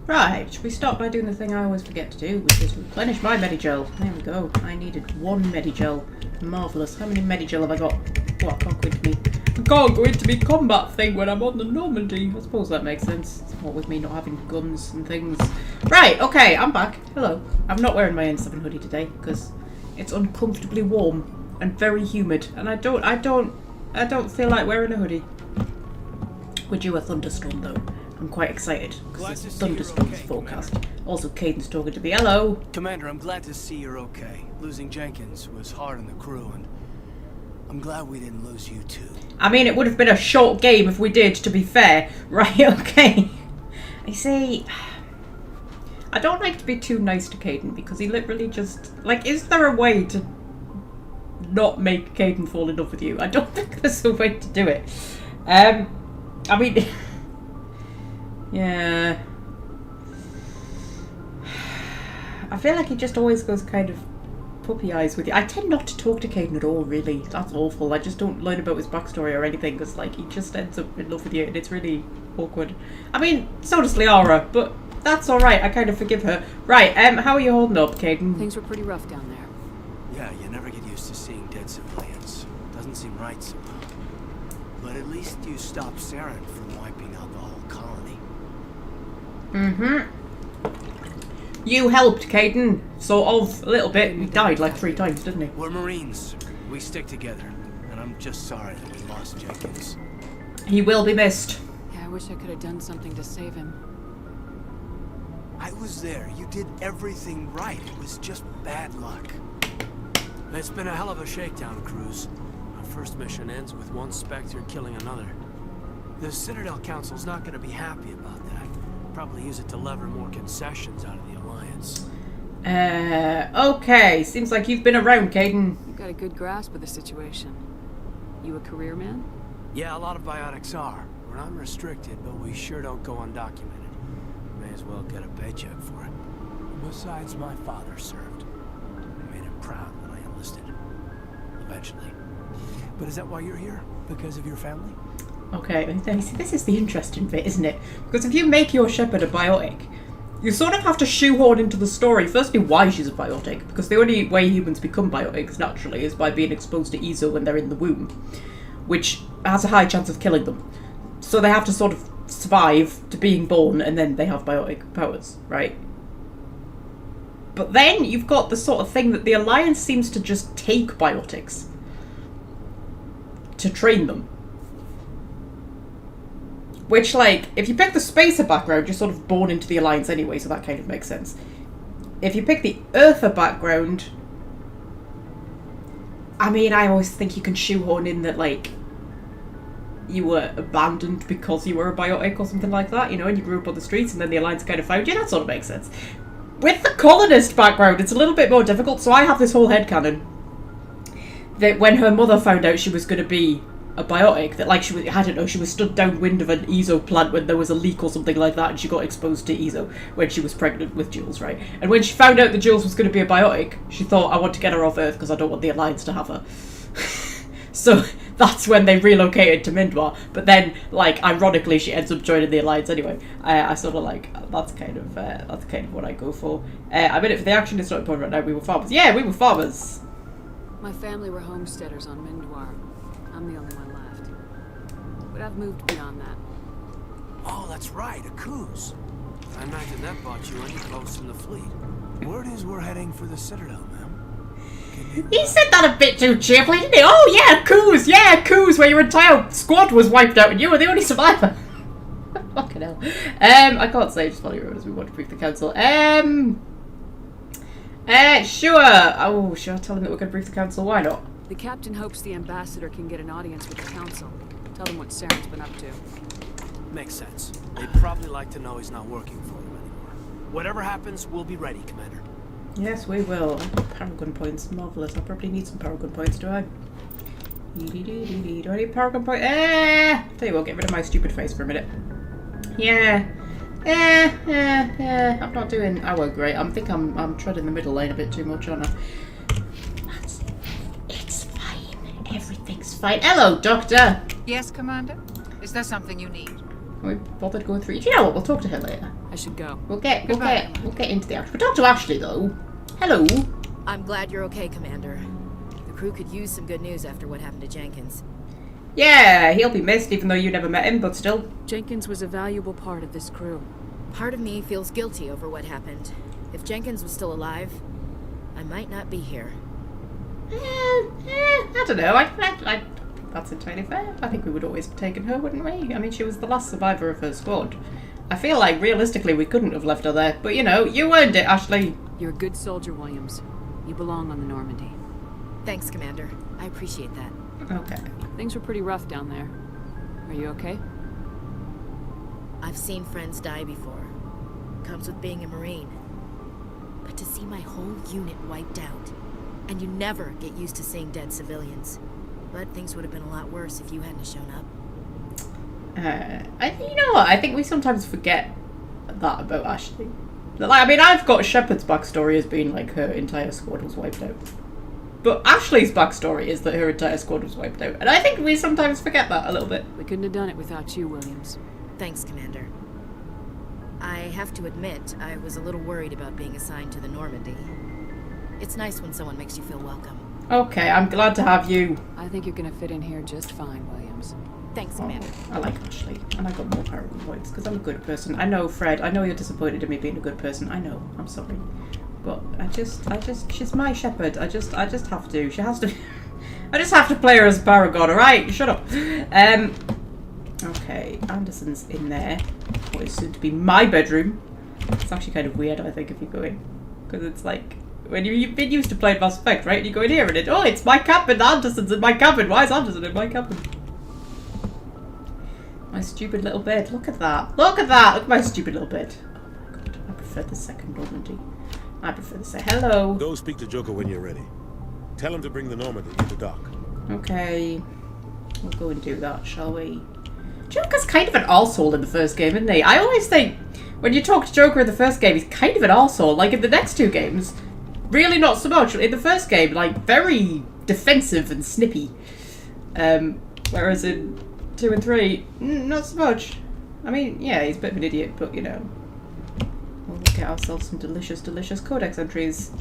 Right, should we start by doing the thing I always forget to do, which is replenish my Medigel. There we go. I needed 1 Medigel. Marvellous. How many Medigel have I got? Well, I can't go into me combat thing when I'm on the Normandy. I suppose that makes sense. It's what with me not having guns and things. Right, okay, I'm back. Hello. I'm not wearing my N7 hoodie today because it's uncomfortably warm and very humid, and I don't feel like wearing a hoodie. We're due a thunderstorm though. I'm quite excited because there's thunderstorms forecast. Also, Caden's talking to me. Hello. Commander, I'm glad to see you're okay. Losing Jenkins was hard on the crew, and I'm glad we didn't lose you too. I mean, it would have been a short game if we did, to be fair. Right, okay. I see. I don't like to be too nice to Caden because he literally just... Like, is there a way to not make Caden fall in love with you? I don't think there's a way to do it. I mean... Yeah. I feel like he just always goes kind of puppy eyes with you. I tend not to talk to Caden at all, really. That's awful. I just don't learn about his backstory or anything because, like, he just ends up in love with you and it's really awkward. I mean, so does Liara, but that's alright. I kind of forgive her. Right, how are you holding up, Caden? Things were pretty rough down there. Yeah, you never get used to seeing dead civilians. Doesn't seem right somehow. But at least you stopped Saren from wiping out the whole colony. Mm-hmm. You helped, Caden. Sort of, a little bit. He died like 3 times, didn't he? We're Marines. We stick together. And I'm just sorry that we lost Jenkins. He will be missed. Yeah, I wish I could have done something to save him. I was there. You did everything right. It was just bad luck. It's been a hell of a shakedown cruise. Our first mission ends with one Spectre killing another. The Citadel Council's not going to be happy about that. Probably use it to lever more concessions out of the Alliance. Okay. Seems like you've been around, Caden. You've got a good grasp of the situation. You a career man? Yeah, a lot of biotics are. We're not restricted, but we sure don't go undocumented. May as well get a paycheck for it. Besides, my father served. I made him proud when I enlisted. Eventually. But is that why you're here? Because of your family? Okay, this is the interesting bit, isn't it? Because if you make your shepherd a biotic, you sort of have to shoehorn into the story, firstly, why she's a biotic, because the only way humans become biotics, naturally, is by being exposed to ESO when they're in the womb, which has a high chance of killing them. So they have to sort of survive to being born, and then they have biotic powers, right? But then you've got the sort of thing that the Alliance seems to just take biotics to train them. Which, like, if you pick the Spacer background, you're sort of born into the Alliance anyway, so that kind of makes sense. If you pick the Earther background, I mean, I always think you can shoehorn in that, like, you were abandoned because you were a biotic or something like that, you know, and you grew up on the streets and then the Alliance kind of found you. That sort of makes sense. With the Colonist background, it's a little bit more difficult, so I have this whole headcanon that when her mother found out she was going to be a biotic, that, like, she was, I don't know, she was stood downwind of an ESO plant when there was a leak or something like that, and she got exposed to ESO when she was pregnant with Jules, right? And when she found out that Jules was going to be a biotic, she thought, I want to get her off Earth because I don't want the Alliance to have her. So that's when they relocated to Mindwar. But then, like, ironically, she ends up joining the Alliance anyway. I sort of like, that's kind of what I go for. I'm in it for the action. It's not important right now. We were farmers. Yeah, we were farmers. My family were homesteaders on Mindwar. I'm the only one left. But I've moved beyond that. Oh, that's right, a cruise. I imagine that bought you any posts in the fleet. Word is we're heading for the Citadel, ma'am. He said that a bit too cheerfully, didn't he? Oh, yeah, coups, where your entire squad was wiped out and you were the only survivor. Fucking hell. I can't say, just follow your orders, we want to brief the council. Sure. Oh, should I tell them that we're going to brief the council? Why not? The captain hopes the ambassador can get an audience with the council. Tell them what Saren's been up to. Makes sense. They'd probably like to know he's not working for them anymore. Whatever happens, we'll be ready, Commander. Yes, we will. Paragon points. Marvellous. I probably need some Paragon points, do I? Do I need Paragon points? Tell you what, get rid of my stupid face for a minute. Yeah. I'm not doing our great. I think I'm treading the middle lane a bit too much, aren't I? It's fine. Everything's fine. Hello, Doctor. Yes, Commander? Is there something you need? Can we bothered going through? Do you know what? We'll talk to her later. I I should go. We'll get into the action. But talk to Ashley though. Hello. I'm glad you're okay, Commander. The crew could use some good news after what happened to Jenkins. Yeah, he'll be missed even though you never met him, but still. Jenkins was a valuable part of this crew. Part of me feels guilty over what happened. If Jenkins was still alive, I might not be here. I don't know. I that's entirely fair. I think we would always have taken her, wouldn't we? I mean, she was the last survivor of her squad. I feel like, realistically, we couldn't have left her there. But, you know, you earned it, Ashley. You're a good soldier, Williams. You belong on the Normandy. Thanks, Commander. I appreciate that. Okay. Things were pretty rough down there. Are you okay? I've seen friends die before. Comes with being a Marine. But to see my whole unit wiped out, and you never get used to seeing dead civilians. But things would have been a lot worse if you hadn't shown up. You know what? I think we sometimes forget that about Ashley. Like, I mean, I've got Shepard's backstory as being like her entire squad was wiped out. But Ashley's backstory is that her entire squad was wiped out. And I think we sometimes forget that a little bit. We couldn't have done it without you, Williams. Thanks, Commander. I have to admit, I was a little worried about being assigned to the Normandy. It's nice when someone makes you feel welcome. Okay, I'm glad to have you. I think you're gonna fit in here just fine, Williams. Thanks, Commander. I like Ashley. And I got more Paragon points because I'm a good person. I know, Fred, I know you're disappointed in me being a good person. I know. I'm sorry. But she's my Shepherd. I just have to. She has to. I just have to play her as Paragon, alright? Shut up. Okay, Anderson's in there. What is soon to be my bedroom. It's actually kind of weird, I think, if you go in. Because it's like, when you've been used to playing Mass Effect, right? And you go in here and it's my cabin, Anderson's in my cabin. Why is Anderson in my cabin? My stupid little bed. Look at that. Look at that. Look at my stupid little bed. Oh my god. I prefer the second Normandy. I prefer the second. Hello. Go speak to Joker when you're ready. Tell him to bring the Normandy into dock. Okay. We'll go and do that, shall we? Joker's kind of an arsehole in the first game, isn't he? I always think when you talk to Joker in the first game, he's kind of an arsehole. Like in the next two games, really not so much. In the first game, like very defensive and snippy. Whereas in 2 and 3, not so much. I mean, yeah, he's a bit of an idiot, but you know. We'll get ourselves some delicious, delicious codex entries.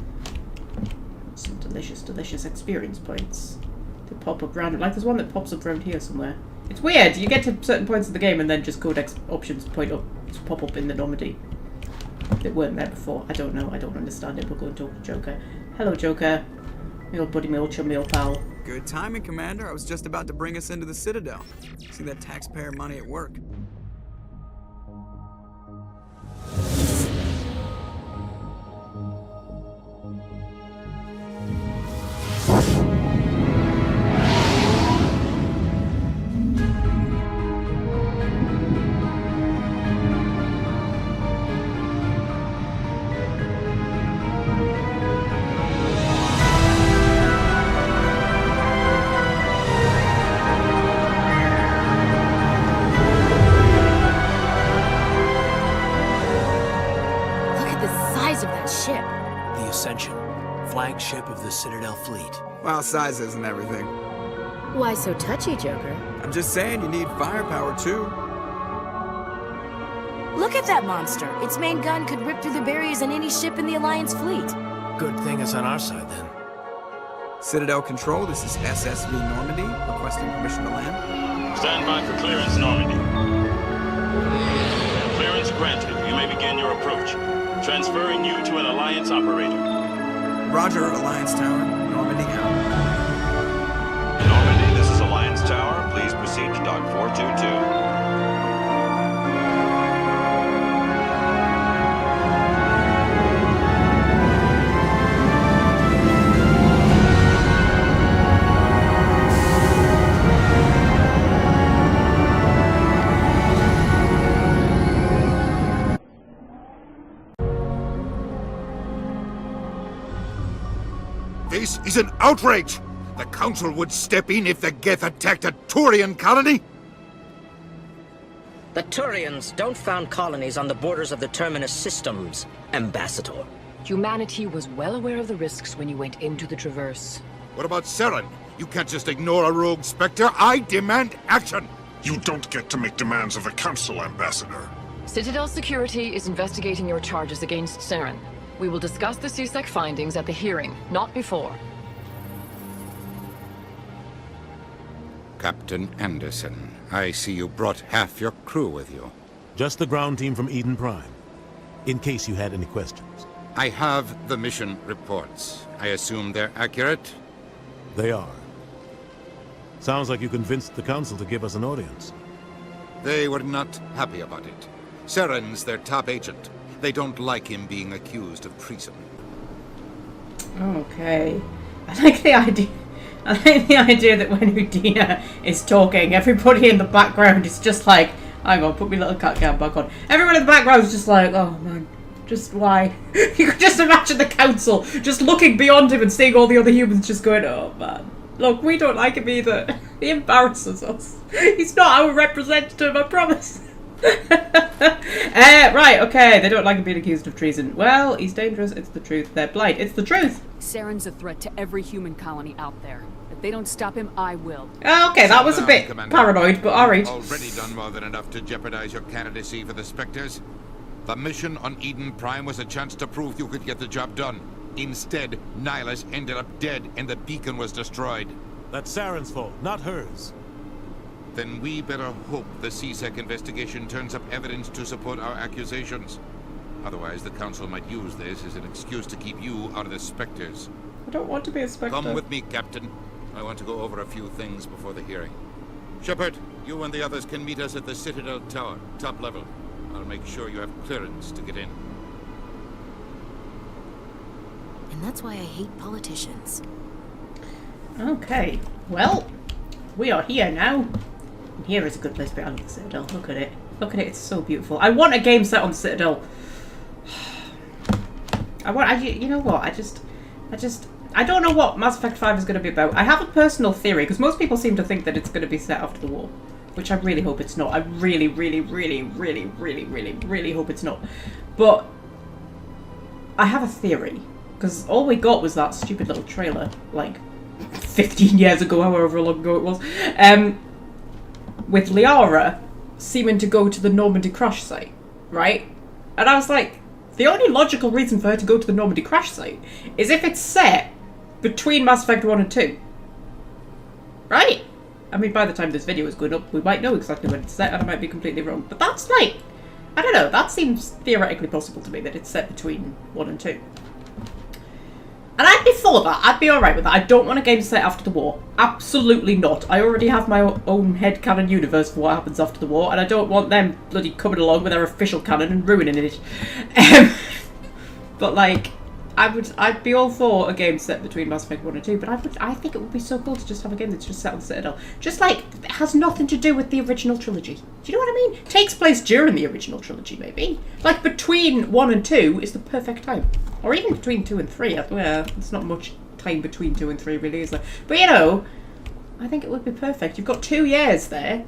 Some delicious, delicious experience points. They pop up random. Like there's one that pops up around here somewhere. It's weird. You get to certain points of the game and then just codex options pop up in the Normandy. They weren't there before. I don't know. I don't understand it. We'll go and talk to Joker. Hello, Joker. My old buddy, my old chum, my old pal. Good timing, Commander. I was just about to bring us into the Citadel. See that taxpayer money at work. Flagship of the Citadel fleet. Well, size isn't everything. Why so touchy, Joker? I'm just saying you need firepower, too. Look at that monster. Its main gun could rip through the barriers in any ship in the Alliance fleet. Good thing it's on our side, then. Citadel Control, this is SSV Normandy, requesting permission to land. Stand by for clearance, Normandy. Clearance granted. You may begin your approach. Transferring you to an Alliance operator. Roger, Alliance Tower. Normandy out. Normandy, this is Alliance Tower. Please proceed to Dock 422. This is an outrage! The Council would step in if the Geth attacked a Turian colony? The Turians don't found colonies on the borders of the Terminus systems, Ambassador. Humanity was well aware of the risks when you went into the Traverse. What about Saren? You can't just ignore a rogue Spectre. I demand action! You don't get to make demands of the Council, Ambassador. Citadel Security is investigating your charges against Saren. We will discuss the CSEC findings at the hearing, not before. Captain Anderson, I see you brought half your crew with you. Just the ground team from Eden Prime, in case you had any questions. I have the mission reports. I assume they're accurate? They are. Sounds like you convinced the Council to give us an audience. They were not happy about it. Saren's their top agent. They don't like him being accused of treason. Okay. I like the idea that when Udina is talking, everybody in the background is just like, hang on, put me little cat cam back on. Everyone in the background is just like, oh man, just why? You could just imagine the council just looking beyond him and seeing all the other humans just going, oh man, look, we don't like him either. He embarrasses us. He's not our representative, I promise. Right, okay, they don't like him being accused of treason. Well, he's dangerous, it's the truth. They're blind, it's the truth. Saren's a threat to every human colony out there. If they don't stop him, I will. Okay, that was a bit paranoid, but alright. Already done more than enough to jeopardize your candidacy for the Spectres. The mission on Eden Prime was a chance to prove you could get the job done. Instead, Nihilus ended up dead and the beacon was destroyed. That's Saren's fault, not hers. Then we better hope the CSEC investigation turns up evidence to support our accusations. Otherwise, the Council might use this as an excuse to keep you out of the Spectres. I don't want to be a Spectre. Come with me, Captain. I want to go over a few things before the hearing. Shepard, you and the others can meet us at the Citadel Tower, top level. I'll make sure you have clearance to get in. And that's why I hate politicians. Okay, well, we are here now. And here is a good place to be on the Citadel. Look at it. Look at it, it's so beautiful. I want a game set on the Citadel. You know what, I don't know what Mass Effect 5 is going to be about. I have a personal theory, because most people seem to think that it's going to be set after the war. Which I really hope it's not. I really, really, really, really, really, really, really hope it's not. But I have a theory. Because all we got was that stupid little trailer, like 15 years ago, however long ago it was, with Liara seeming to go to the Normandy crash site, right? And I was like, the only logical reason for her to go to the Normandy crash site is if it's set between Mass Effect 1 and 2. Right? I mean, by the time this video is going up, we might know exactly when it's set, and I might be completely wrong. But that's like, I don't know, that seems theoretically possible to me, that it's set between 1 and 2. And I'd be for that. I'd be alright with that. I don't want a game set after the war. Absolutely not. I already have my own headcanon universe for what happens after the war, and I don't want them bloody coming along with their official canon and ruining it. But like, I'd be all for a game set between Mass Effect 1 and 2, but I think it would be so cool to just have a game that's just set on the Citadel. Just like, it has nothing to do with the original trilogy. Do you know what I mean? It takes place during the original trilogy, maybe. Like, between 1 and 2 is the perfect time. Or even between 2 and 3. Well, there's not much time between 2 and 3, really, is there? But, you know, I think it would be perfect. You've got 2 years there,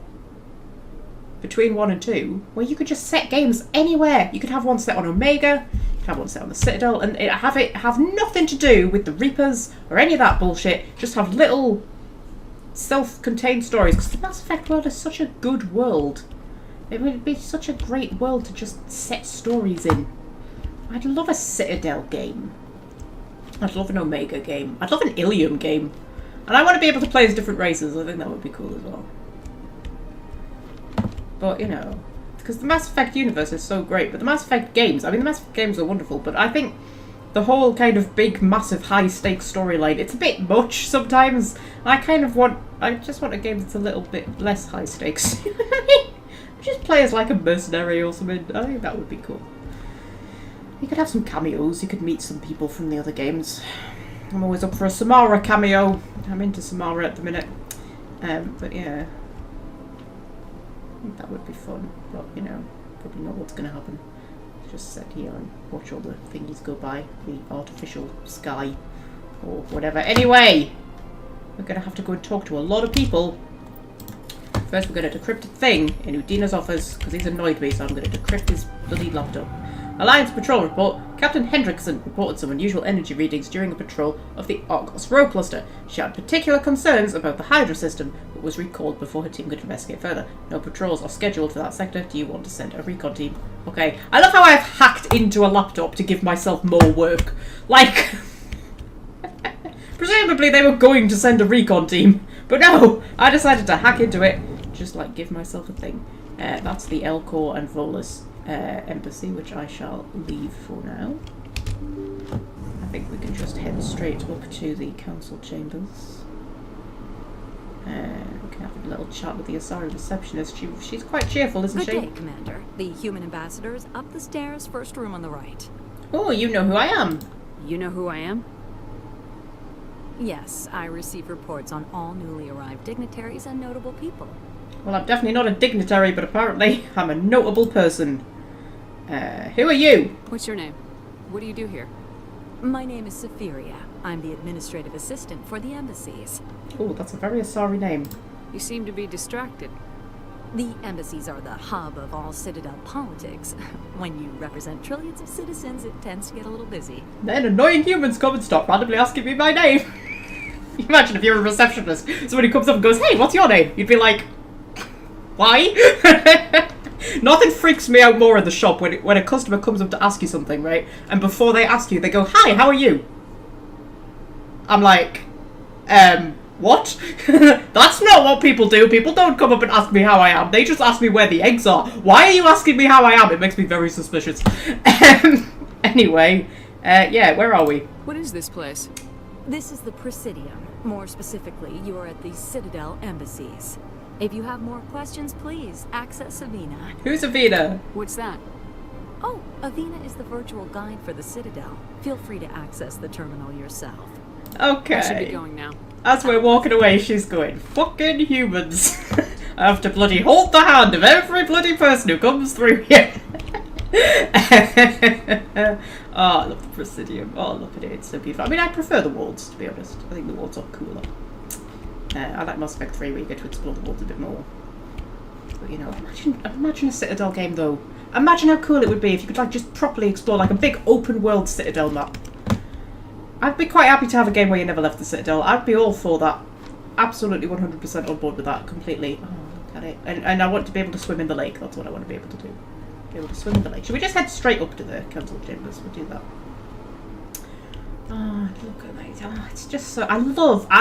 between 1 and 2, where you could just set games anywhere. You could have one set on Omega, you could have one set on the Citadel, and have nothing to do with the Reapers or any of that bullshit. Just have little self-contained stories, because the Mass Effect world is such a good world. It would be such a great world to just set stories in. I'd love a Citadel game. I'd love an Omega game. I'd love an Ilium game. And I want to be able to play as different races. I think that would be cool as well. But, you know, because the Mass Effect universe is so great. But the Mass Effect games, I mean, the Mass Effect games are wonderful. But I think the whole kind of big, massive, high-stakes storyline, it's a bit much sometimes. I just want a game that's a little bit less high-stakes. You know what I mean? Just play as like a mercenary or something. I think that would be cool. You could have some cameos. You could meet some people from the other games. I'm always up for a Samara cameo. I'm into Samara at the minute. But yeah. I think that would be fun. But, you know, probably not what's going to happen. Just sit here and watch all the thingies go by. The artificial sky. Or whatever. Anyway! We're going to have to go and talk to a lot of people. First, we're going to decrypt a thing in Udina's office, because he's annoyed me, so I'm going to decrypt his bloody laptop. Alliance Patrol Report. Captain Hendrickson reported some unusual energy readings during a patrol of the Argos Row Cluster. She had particular concerns about the Hydra system, but was recalled before her team could investigate further. No patrols are scheduled for that sector. Do you want to send a recon team? Okay. I love how I've hacked into a laptop to give myself more work. Like, presumably they were going to send a recon team, but no, I decided to hack into it. Just like give myself a thing. That's the Elcor and Volus embassy, which I shall leave for now. I think we can just head straight up to the council chambers. We can have a little chat with the Asari receptionist. She's quite cheerful, isn't she? Good day, Commander. The human ambassador is up the stairs, first room on the right. Oh, you know who I am. You know who I am? Yes, I receive reports on all newly arrived dignitaries and notable people. Well, I'm definitely not a dignitary, but apparently I'm a notable person. Who are you? What's your name? What do you do here? My name is Safiria. I'm the administrative assistant for the embassies. Oh, that's a very Asari name. You seem to be distracted. The embassies are the hub of all Citadel politics. When you represent trillions of citizens, it tends to get a little busy. Then annoying humans come and stop randomly asking me my name. Imagine if you're a receptionist, somebody comes up and goes, "Hey, what's your name?" You'd be like, "Why?" Nothing freaks me out more in the shop when a customer comes up to ask you something, right? And before they ask you, they go, "Hi, how are you?" I'm like, what? That's not what people do. People don't come up and ask me how I am. They just ask me where the eggs are. Why are you asking me how I am? It makes me very suspicious. Anyway, yeah, where are we? What is this place? This is the Presidium. More specifically, you are at the Citadel embassies. If you have more questions, please access Avina. Who's Avina? What's that? Oh, Avina is the virtual guide for the Citadel. Feel free to access the terminal yourself. Okay. I should be going now. As we're walking away, she's going, "Fucking humans." I have to bloody hold the hand of every bloody person who comes through here. Oh, I love the Presidium. Oh, look at it. It's so beautiful. I mean, I prefer the wards, to be honest. I think the wards are cooler. I like Mass Effect 3 where you get to explore the wards a bit more. But, you know, imagine a Citadel game, though. Imagine how cool it would be if you could, like, just properly explore, like, a big open-world Citadel map. I'd be quite happy to have a game where you never left the Citadel. I'd be all for that. Absolutely 100% on board with that, completely. Oh, look at it. And I want to be able to swim in the lake. That's what I want to be able to do. Be able to swim in the lake. Should we just head straight up to the council chambers? We'll do that. Oh, look at that. Oh, it's just so... I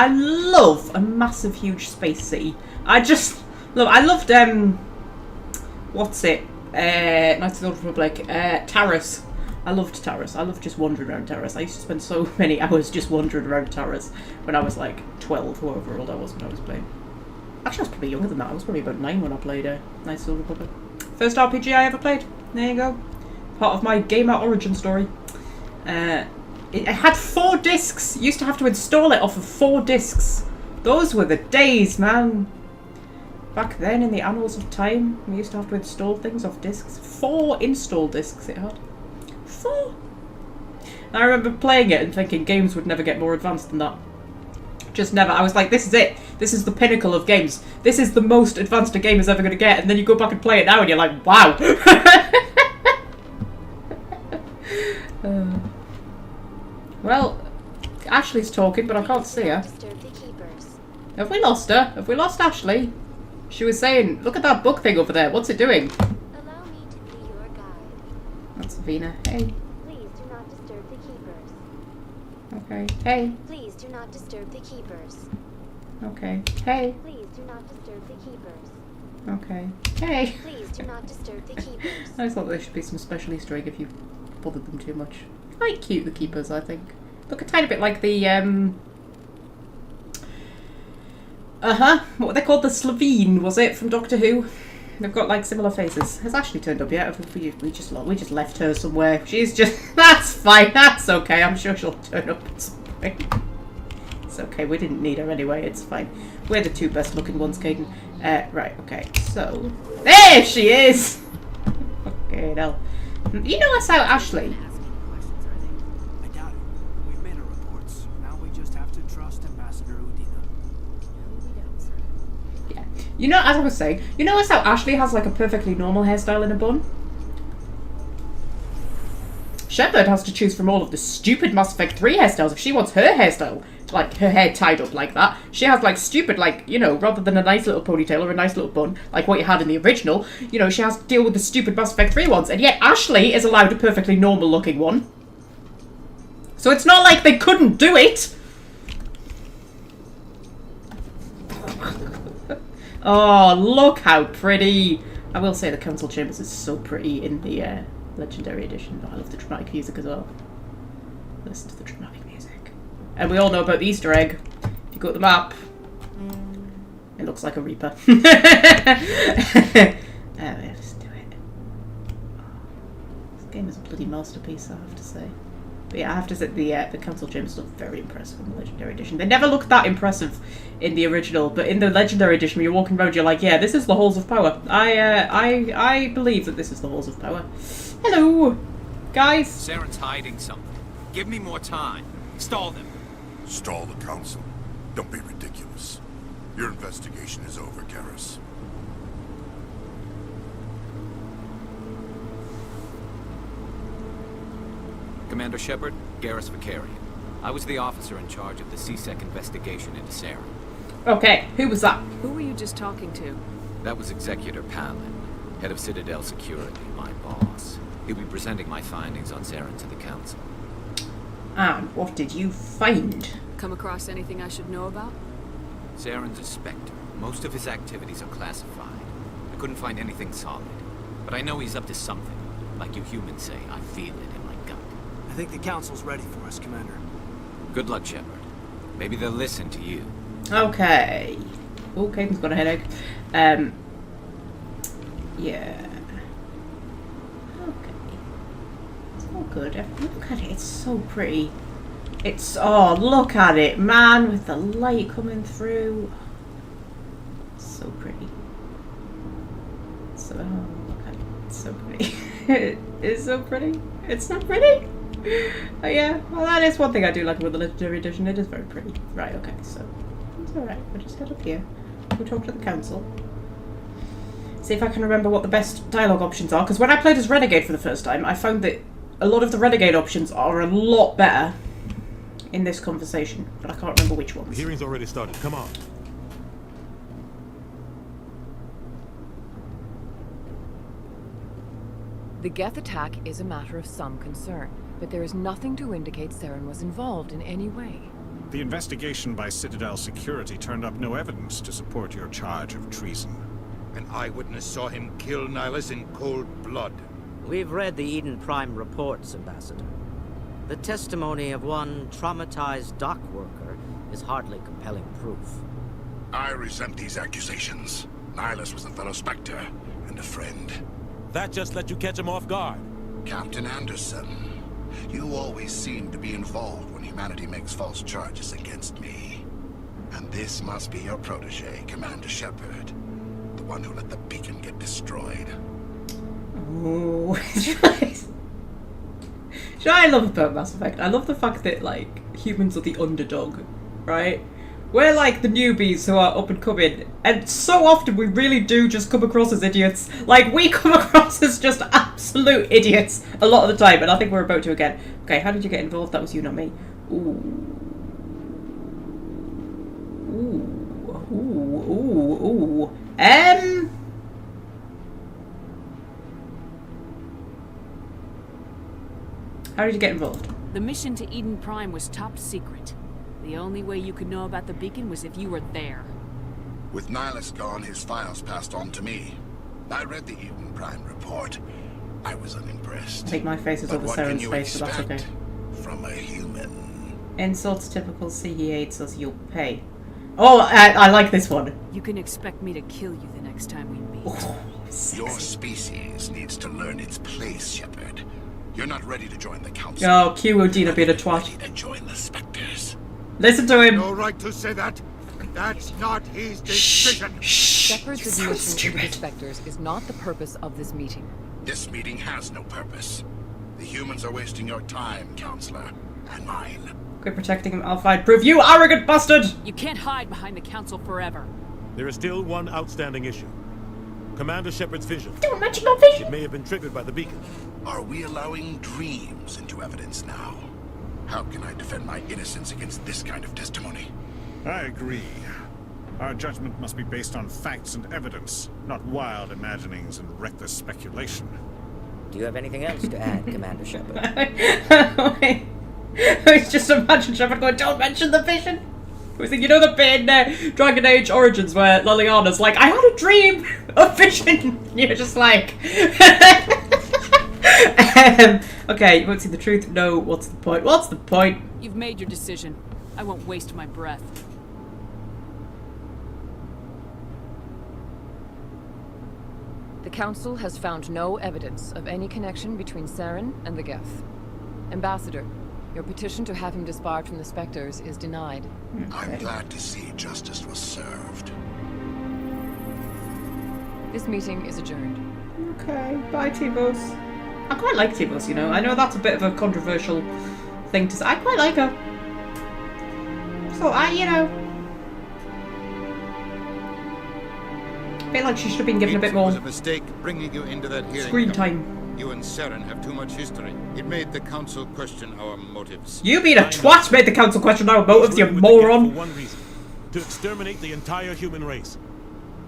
love a massive, huge space city. I loved, what's it? Knights of the Old Republic. Taris. I loved Taris. I loved just wandering around Taris. I used to spend so many hours just wandering around Taris when I was like 12, however old I was when I was playing. Actually, I was probably younger than that. I was probably about 9 when I played Knights of the Old Republic. First RPG I ever played. There you go. Part of my gamer origin story. It had 4 discs. You used to have to install it off of 4 discs. Those were the days, man. Back then, in the annals of time, we used to have to install things off discs. 4 install discs it had. 4. And I remember playing it and thinking games would never get more advanced than that. Just never. I was like, this is it. This is the pinnacle of games. This is the most advanced a game is ever going to get. And then you go back and play it now and you're like, wow. Well, Ashley's talking, but I can't see her. Have we lost her? Have we lost Ashley? She was saying, look at that book thing over there. What's it doing? Allow me to be your guide. That's Vina. Hey. Please do not disturb the keepers. Okay. Hey. Please do not disturb the keepers. Okay. Hey. Please do not disturb the keepers. Okay. Hey. Please do not disturb the keepers. I thought there should be some special Easter egg if you bothered them too much. Quite cute, the keepers, I think. Look a tiny bit like the, what were they called? The Slovene, was it? From Doctor Who? They've got, like, similar faces. Has Ashley turned up yet? We just left her somewhere. She's just... That's fine, that's okay. I'm sure she'll turn up at some point. It's okay, we didn't need her anyway, it's fine. We're the 2 best looking ones, Caden. Right, okay, so... There she is! Okay, now. You know us out, Ashley. I doubt it. We've made our reports. Now we just have to trust Ambassador Udina. Yeah. You know, as I was saying, you know us how Ashley has like a perfectly normal hairstyle in a bun? Shepard has to choose from all of the stupid Mass Effect 3 hairstyles if she wants her hairstyle like, her hair tied up like that. She has, like, stupid, like, you know, rather than a nice little ponytail or a nice little bun, like what you had in the original, you know, she has to deal with the stupid Mass Effect 3 ones. And yet Ashley is allowed a perfectly normal-looking one. So it's not like they couldn't do it! Oh, look how pretty! I will say the Council Chambers is so pretty in the Legendary Edition. Oh, I love the dramatic music as well. Listen to the dramatic music. And we all know about the Easter egg. If you go to the map, it looks like a Reaper. Let's do it. This game is a bloody masterpiece, I have to say. But yeah, I have to say the Council Chambers look very impressive in the Legendary Edition. They never looked that impressive in the original, but in the Legendary Edition, when you're walking around, you're like, yeah, this is the Halls of Power. I believe that this is the Halls of Power. Hello, guys. Saren's hiding something. Give me more time. Stall them. Stall the Council? Don't be ridiculous. Your investigation is over, Garrus. Commander Shepard, Garrus Vicarian. I was the officer in charge of the CSEC investigation into Saren. Okay, who was that? Who were you just talking to? That was Executor Palin, head of Citadel Security, my boss. He'll be presenting my findings on Saren to the Council. And what did you find? Come across anything I should know about? Saren's a Spectre. Most of his activities are classified. I couldn't find anything solid. But I know he's up to something. Like you humans say, I feel it in my gut. I think the Council's ready for us, Commander. Good luck, Shepard. Maybe they'll listen to you. Okay. Oh, Caden's got a headache. Yeah. Okay. It's all good. Look at it. It's so pretty. It's, oh, look at it, man, with the light coming through. So pretty. So, oh, look at it. It's so pretty. It's so pretty. It's not pretty. Oh, yeah, well, that is one thing I do like with the Legendary Edition. It is very pretty. Right, okay, so it's alright. We'll just head up here. We'll talk to the Council. See if I can remember what the best dialogue options are. Because when I played as Renegade for the first time, I found that a lot of the Renegade options are a lot better in this conversation. But I can't remember which ones. The hearing's already started. Come on. The Geth attack is a matter of some concern, but there is nothing to indicate Saren was involved in any way. The investigation by Citadel Security turned up no evidence to support your charge of treason. An eyewitness saw him kill Nihilus in cold blood. We've read the Eden Prime reports, Ambassador. The testimony of one traumatized dock worker is hardly compelling proof. I resent these accusations. Nihilus was a fellow Spectre and a friend. That just let you catch him off guard. Captain Anderson, you always seem to be involved when humanity makes false charges against me. And this must be your protege, Commander Shepard. The one who let the beacon get destroyed. Ooh. I love about Mass Effect. I love the fact that, like, humans are the underdog, right? We're like the newbies who are up and coming, and so often we really do just come across as idiots. Like, we come across as just absolute idiots a lot of the time, and I think we're about to again. Okay, how did you get involved? That was you, not me. Ooh. Ooh. Ooh. Ooh. Ooh. How did you get involved? The mission to Eden Prime was top secret. The only way you could know about the beacon was if you were there. With Nihilus gone, his files passed on to me. I read the Eden Prime report. I was unimpressed. I think my face is over Saren's face, but that's okay. From a human. Insults typical CE8 says you'll pay. Oh, I like this one. You can expect me to kill you the next time we meet. Oh, your species needs to learn its place, Shepard. You're not ready to join the Council. Oh, Q-Odina being a twat. Ready to join the Spectres. Listen to him. No right to say that. That's not his decision. Shepard's admission to the Spectres is not the purpose of this meeting. This meeting has no purpose. The humans are wasting your time, Counselor, and mine. Quit protecting him, I'll find proof. You arrogant bastard! You can't hide behind the Council forever. There is still one outstanding issue. Commander Shepard's vision. Don't mention my vision! It may have been triggered by the beacon. Are we allowing dreams into evidence now? How can I defend my innocence against this kind of testimony? I agree. Our judgment must be based on facts and evidence, not wild imaginings and reckless speculation. Do you have anything else to add, Commander Shepard? It's just imagine Shepard going, don't mention the vision. I was thinking, you know the bit in Dragon Age Origins where Liliana's like, I had a dream, a vision. And you're just like... okay, you won't see the truth. No, what's the point? What's the point? You've made your decision. I won't waste my breath. The Council has found no evidence of any connection between Saren and the Geth. Ambassador, your petition to have him disbarred from the Spectres is denied. I'm glad to see justice was served. This meeting is adjourned. Okay, bye T-Bos. I quite like T-Bos, you know. I know that's a bit of a controversial thing to say. I quite like her. So, you know... I feel like she should have been given a bit more... It was a mistake bringing you into that hearing. Screen time. You and Saren have too much history. It made the Council question our motives. You being a twat made the Council question our motives, you moron! For one reason. To exterminate the entire human race.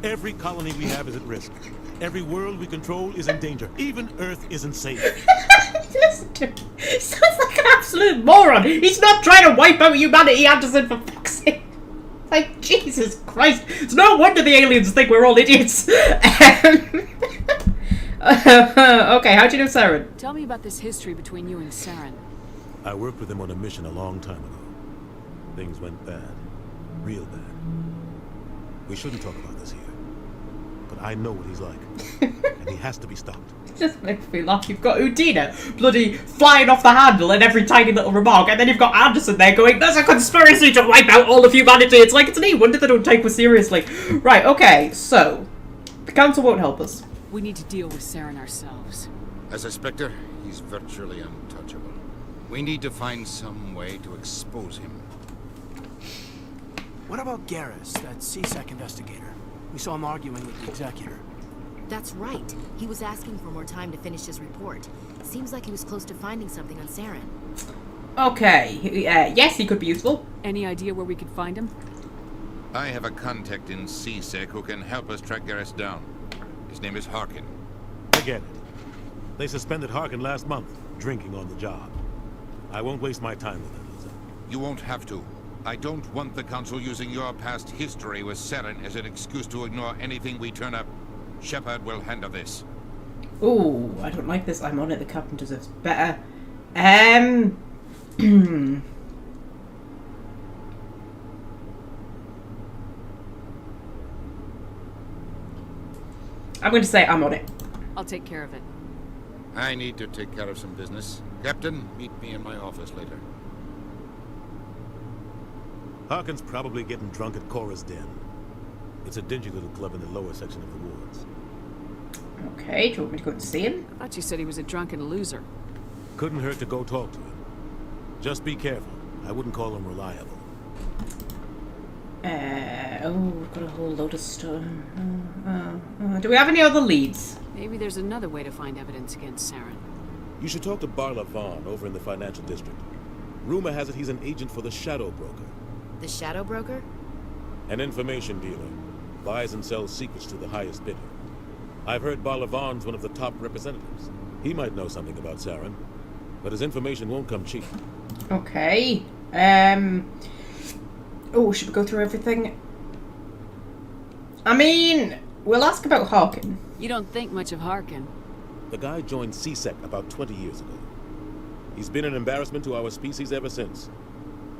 Every colony we have is at risk. Every world we control is in danger. Even Earth isn't safe. Listen to him. He sounds like an absolute moron. He's not trying to wipe out humanity, Anderson, for fuck's sake. Like, Jesus Christ. It's no wonder the aliens think we're all idiots. Okay, how'd you know Saren? Tell me about this history between you and Saren. I worked with him on a mission a long time ago. Things went bad. Real bad. We shouldn't talk about this here. But I know what he's like. And he has to be stopped. It just makes me laugh. You've got Udina bloody flying off the handle in every tiny little remark, and then you've got Anderson there going, there's a conspiracy to wipe out all of humanity. It's like, it's no wonder they don't take us seriously. Right, okay, so the Council won't help us. We need to deal with Saren ourselves. As a Spectre, he's virtually untouchable. We need to find some way to expose him. What about Garrus, that CSEC investigator? We saw him arguing with the Executor. That's right. He was asking for more time to finish his report. Seems like he was close to finding something on Saren. Okay, yes, he could be useful. Any idea where we could find him? I have a contact in CSEC who can help us track Garrus down. His name is Harkin. I get it. They suspended Harkin last month, drinking on the job. I won't waste my time with him, Lisa. You won't have to. I don't want the Council using your past history with Saren as an excuse to ignore anything we turn up. Shepard will handle this. Ooh, I don't like this. I'm on it. The captain deserves better. I'm going to say I'm on it. I'll take care of it. I need to take care of some business. Captain, meet me in my office later. Harkin's probably getting drunk at Cora's Den. It's a dingy little club in the lower section of the woods. Okay, do you want me to go and see him? I thought you said he was a drunken loser. Couldn't hurt to go talk to him. Just be careful. I wouldn't call him reliable. We've got a whole load of stuff. Do we have any other leads? Maybe there's another way to find evidence against Saren. You should talk to Barla Vaughn over in the financial district. Rumor has it he's an agent for the Shadow Broker. The Shadow Broker? An information dealer. Buys and sells secrets to the highest bidder. I've heard Barla Vaughn's one of the top representatives. He might know something about Saren, but his information won't come cheap. Okay. Oh, should we go through everything? I mean, we'll ask about Harkin. You don't think much of Harkin. The guy joined CSEC about 20 years ago. He's been an embarrassment to our species ever since.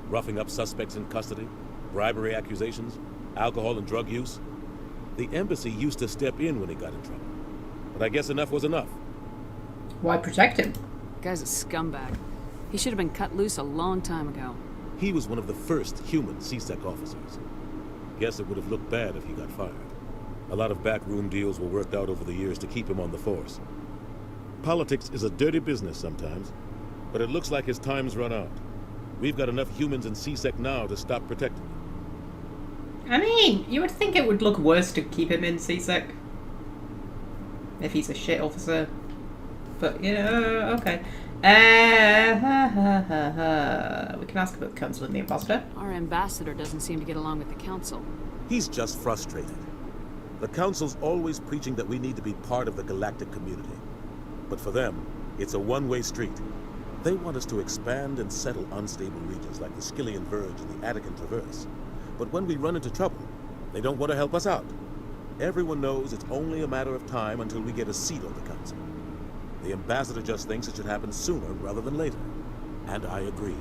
Roughing up suspects in custody, bribery accusations, alcohol and drug use. The embassy used to step in when he got in trouble. But I guess enough was enough. Why protect him? Guy's a scumbag. He should have been cut loose a long time ago. He was one of the first human CSEC officers. Guess it would have looked bad if he got fired. A lot of backroom deals were worked out over the years to keep him on the force. Politics is a dirty business sometimes, but it looks like his time's run out. We've got enough humans in CSEC now to stop protecting him. I mean, you would think it would look worse to keep him in CSEC. If he's a shit officer. But, yeah, okay. can ask about the Council and the Ambassador. Our ambassador doesn't seem to get along with the Council. He's just frustrated. The Council's always preaching that we need to be part of the galactic community. But for them, it's a one-way street. They want us to expand and settle unstable regions like the Skillian Verge and the Attican Traverse. But when we run into trouble, they don't want to help us out. Everyone knows it's only a matter of time until we get a seat on the Council. The Ambassador just thinks it should happen sooner rather than later. And I agree.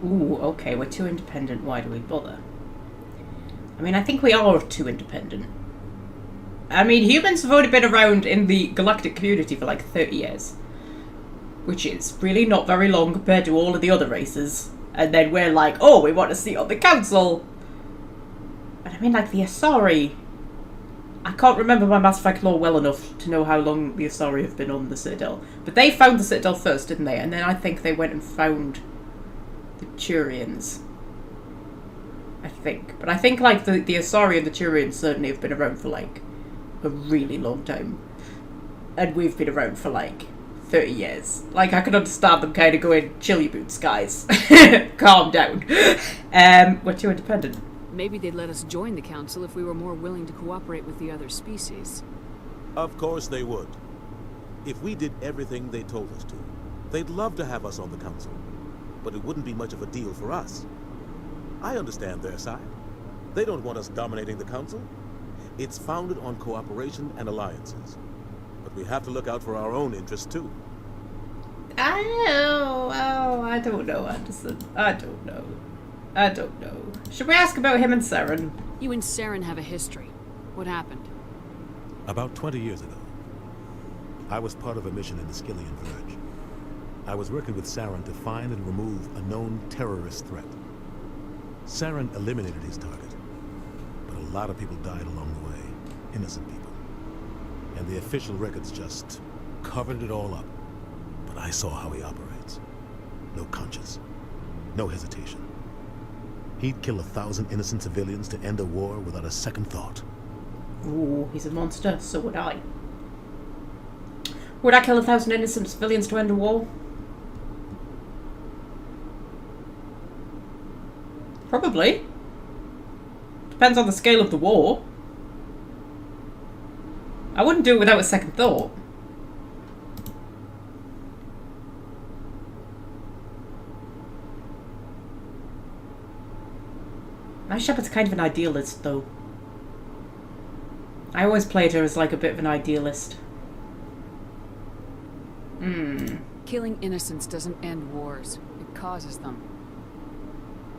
Ooh, okay, we're too independent. Why do we bother? I mean, I think we are too independent. I mean, humans have only been around in the galactic community for like 30 years. Which is really not very long compared to all of the other races. And then we're like, oh, we want a seat on the Council. And I mean, like, the Asari. I can't remember my Mass Effect lore well enough to know how long the Asari have been on the Citadel. But they found the Citadel first, didn't they? And then I think they went and found the Turians. I think. But I think, like, the Asari and the Turians certainly have been around for, like, a really long time. And we've been around for, like, 30 years. Like, I can understand them kind of going, chill your boots, guys. Calm down. We're too independent. Maybe they'd let us join the Council if we were more willing to cooperate with the other species. Of course they would. If we did everything they told us to, they'd love to have us on the Council. But it wouldn't be much of a deal for us. I understand their side. They don't want us dominating the Council. It's founded on cooperation and alliances. But we have to look out for our own interests, too. I don't know, Anderson. I don't know. Should we ask about him and Saren? You and Saren have a history. What happened? About 20 years ago, I was part of a mission in the Skillian Verge. I was working with Saren to find and remove a known terrorist threat. Saren eliminated his target, but a lot of people died along the way, innocent people. And the official records just covered it all up. But I saw how he operates. No conscience, no hesitation. He'd kill 1,000 innocent civilians to end a war without a second thought. Ooh, he's a monster. So would I. Would I kill 1,000 innocent civilians to end a war? Probably. Depends on the scale of the war. I wouldn't do it without a second thought. My Shepard's kind of an idealist, though. I always played her as like a bit of an idealist. Killing innocents doesn't end wars. It causes them.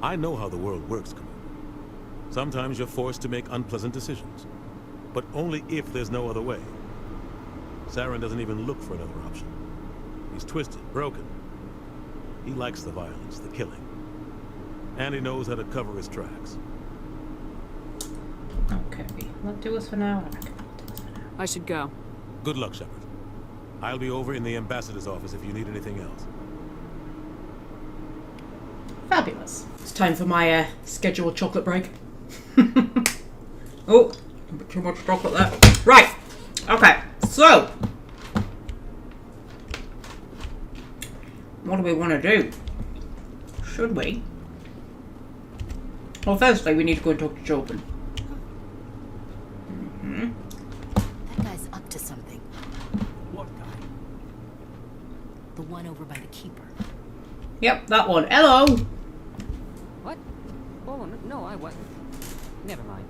I know how the world works, Commander. Sometimes you're forced to make unpleasant decisions. But only if there's no other way. Saren doesn't even look for another option. He's twisted, broken. He likes the violence, the killing. And he knows how to cover his tracks. Okay, that'll do us for now. I should go. Good luck, Shepard. I'll be over in the Ambassador's office if you need anything else. Fabulous. It's time for my scheduled chocolate break. Oh, a bit too much chocolate there. Right. Okay, so what do we want to do? Should we? Well, firstly, we need to go and talk to Chopin. That guy's up to something. What guy? The one over by the Keeper. Yep, that one. Hello! What? Oh, no, I wasn't. Never mind.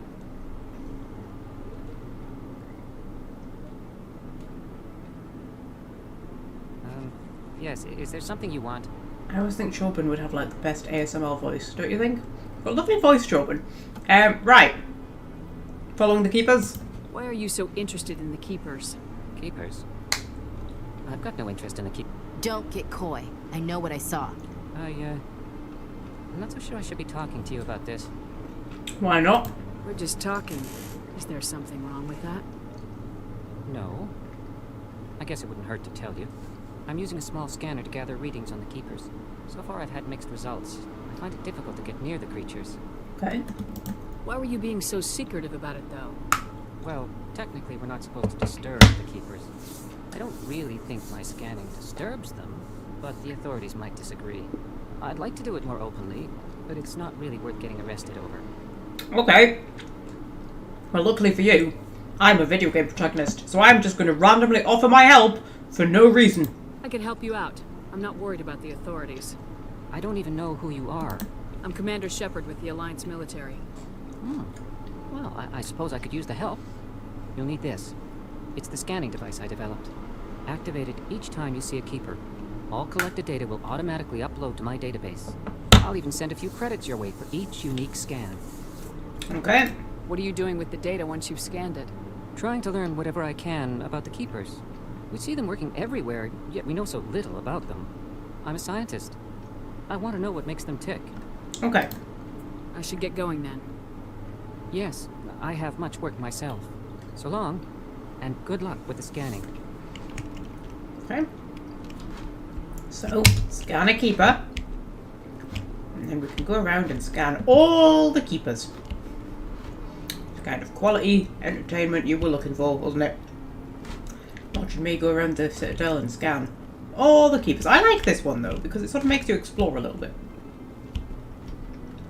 Yes, is there something you want? I always think Chopin would have, like, the best ASMR voice, don't you think? Got a lovely voice, Chopin. Right. Following the Keepers? Why are you so interested in the Keepers? Keepers? I've got no interest in the Keep. Don't get coy. I know what I saw. I'm not so sure I should be talking to you about this. Why not? We're just talking. Is there something wrong with that? No. I guess it wouldn't hurt to tell you. I'm using a small scanner to gather readings on the Keepers. So far I've had mixed results. I find it difficult to get near the creatures. Okay. Why were you being so secretive about it, though? Well, technically we're not supposed to disturb the Keepers. I don't really think my scanning disturbs them, but the authorities might disagree. I'd like to do it more openly, but it's not really worth getting arrested over. Okay. Well, luckily for you, I'm a video game protagonist, so I'm just going to randomly offer my help for no reason. I can help you out. I'm not worried about the authorities. I don't even know who you are. I'm Commander Shepard with the Alliance military. Oh. Well, I suppose I could use the help. You'll need this. It's the scanning device I developed. Activate it each time you see a keeper. All collected data will automatically upload to my database. I'll even send a few credits your way for each unique scan. Okay. What are you doing with the data once you've scanned it? Trying to learn whatever I can about the keepers. We see them working everywhere, yet we know so little about them. I'm a scientist. I want to know what makes them tick. Okay. I should get going then. Yes, I have much work myself. So long, and good luck with the scanning. Okay. So, scan a keeper. And then we can go around and scan all the keepers. The kind of quality entertainment you were looking for, wasn't it? Watching me go around the Citadel and scan all the keepers. I like this one though, because it sort of makes you explore a little bit.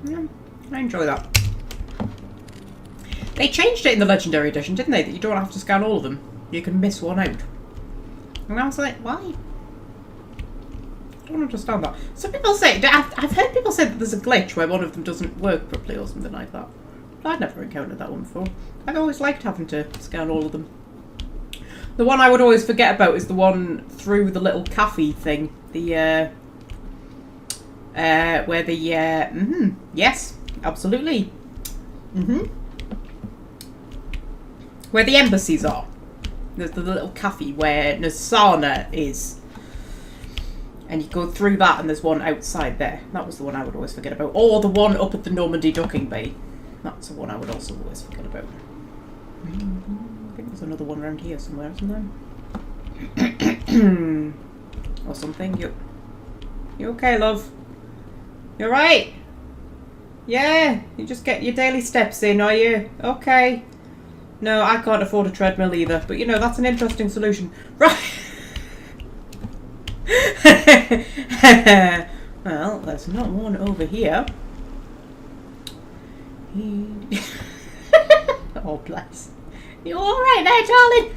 Yeah, I enjoy that. They changed it in the Legendary Edition, didn't they? That you don't have to scan all of them. You can miss one out. And I was like, why? I don't understand that. Some people say, I've heard people say that there's a glitch where one of them doesn't work properly or something like that. But I've never encountered that one before. I've always liked having to scan all of them. The one I would always forget about is the one through the little cafe thing. The, where the, yes, absolutely. Where the embassies are. There's the little cafe where Nasana is. And you go through that and there's one outside there. That was the one I would always forget about. Or the one up at the Normandy docking bay. That's the one I would also always forget about. I think there's another one around here somewhere, isn't there? Or something. You okay, love? You alright? Yeah, you just get your daily steps in, are you? Okay. No, I can't afford a treadmill either, but you know, that's an interesting solution. Right. Well, there's not one over here. Oh, bless. You alright there, darling?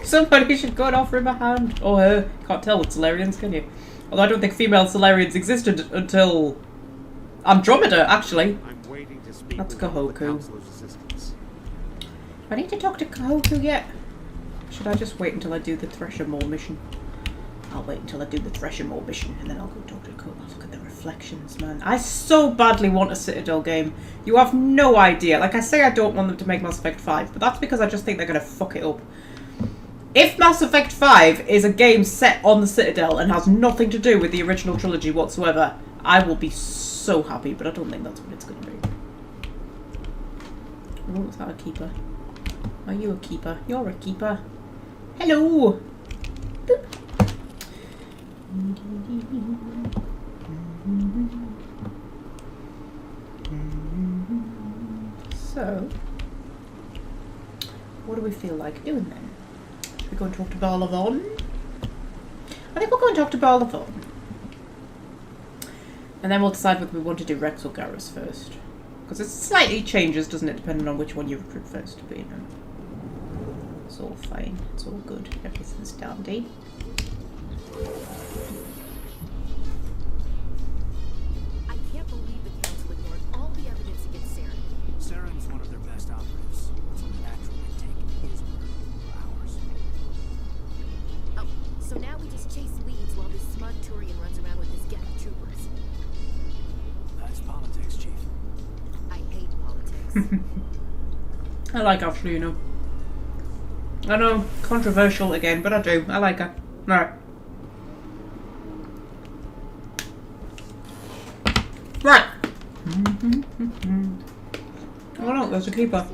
Somebody should go and offer him a hand. Or her. Can't tell with Solarians, can you? Although I don't think female Solarians existed until Andromeda, actually. I'm waiting to speak. That's Kahoku. I need to talk to Kahoku yet? Should I just wait until I do the Thresher Maw mission? I'll wait until I do the Thresher Maw mission and then I'll go talk to Kahoku. Oh, look at the reflections, man. I so badly want a Citadel game. You have no idea. Like I say, I don't want them to make Mass Effect 5, but that's because I just think they're going to fuck it up. If Mass Effect 5 is a game set on the Citadel and has nothing to do with the original trilogy whatsoever, I will be so happy, but I don't think that's what it's going to be. Oh, was that a keeper? Are you a keeper? You're a keeper. Hello! Boop. So, what do we feel like doing then? Should we go and talk to Barlavon? I think we'll go and talk to Barlavon. And then we'll decide whether we want to do Rex or Garrus first. Because it slightly changes, doesn't it, depending on which one you recruit first, but you know. It's all fine. It's all good. Everything's dandy. I can't believe the council ignored all the evidence against Saren. Saren's one of their best operatives. It's only natural to take his word for ours. Oh, so now we just chase leads while this smug Turian runs around with his gang of troopers. That's politics, Chief. I hate politics. I like Ashley, you know. I know, controversial again, but I do. I like her. Alright. Right. Oh no, there's a keeper.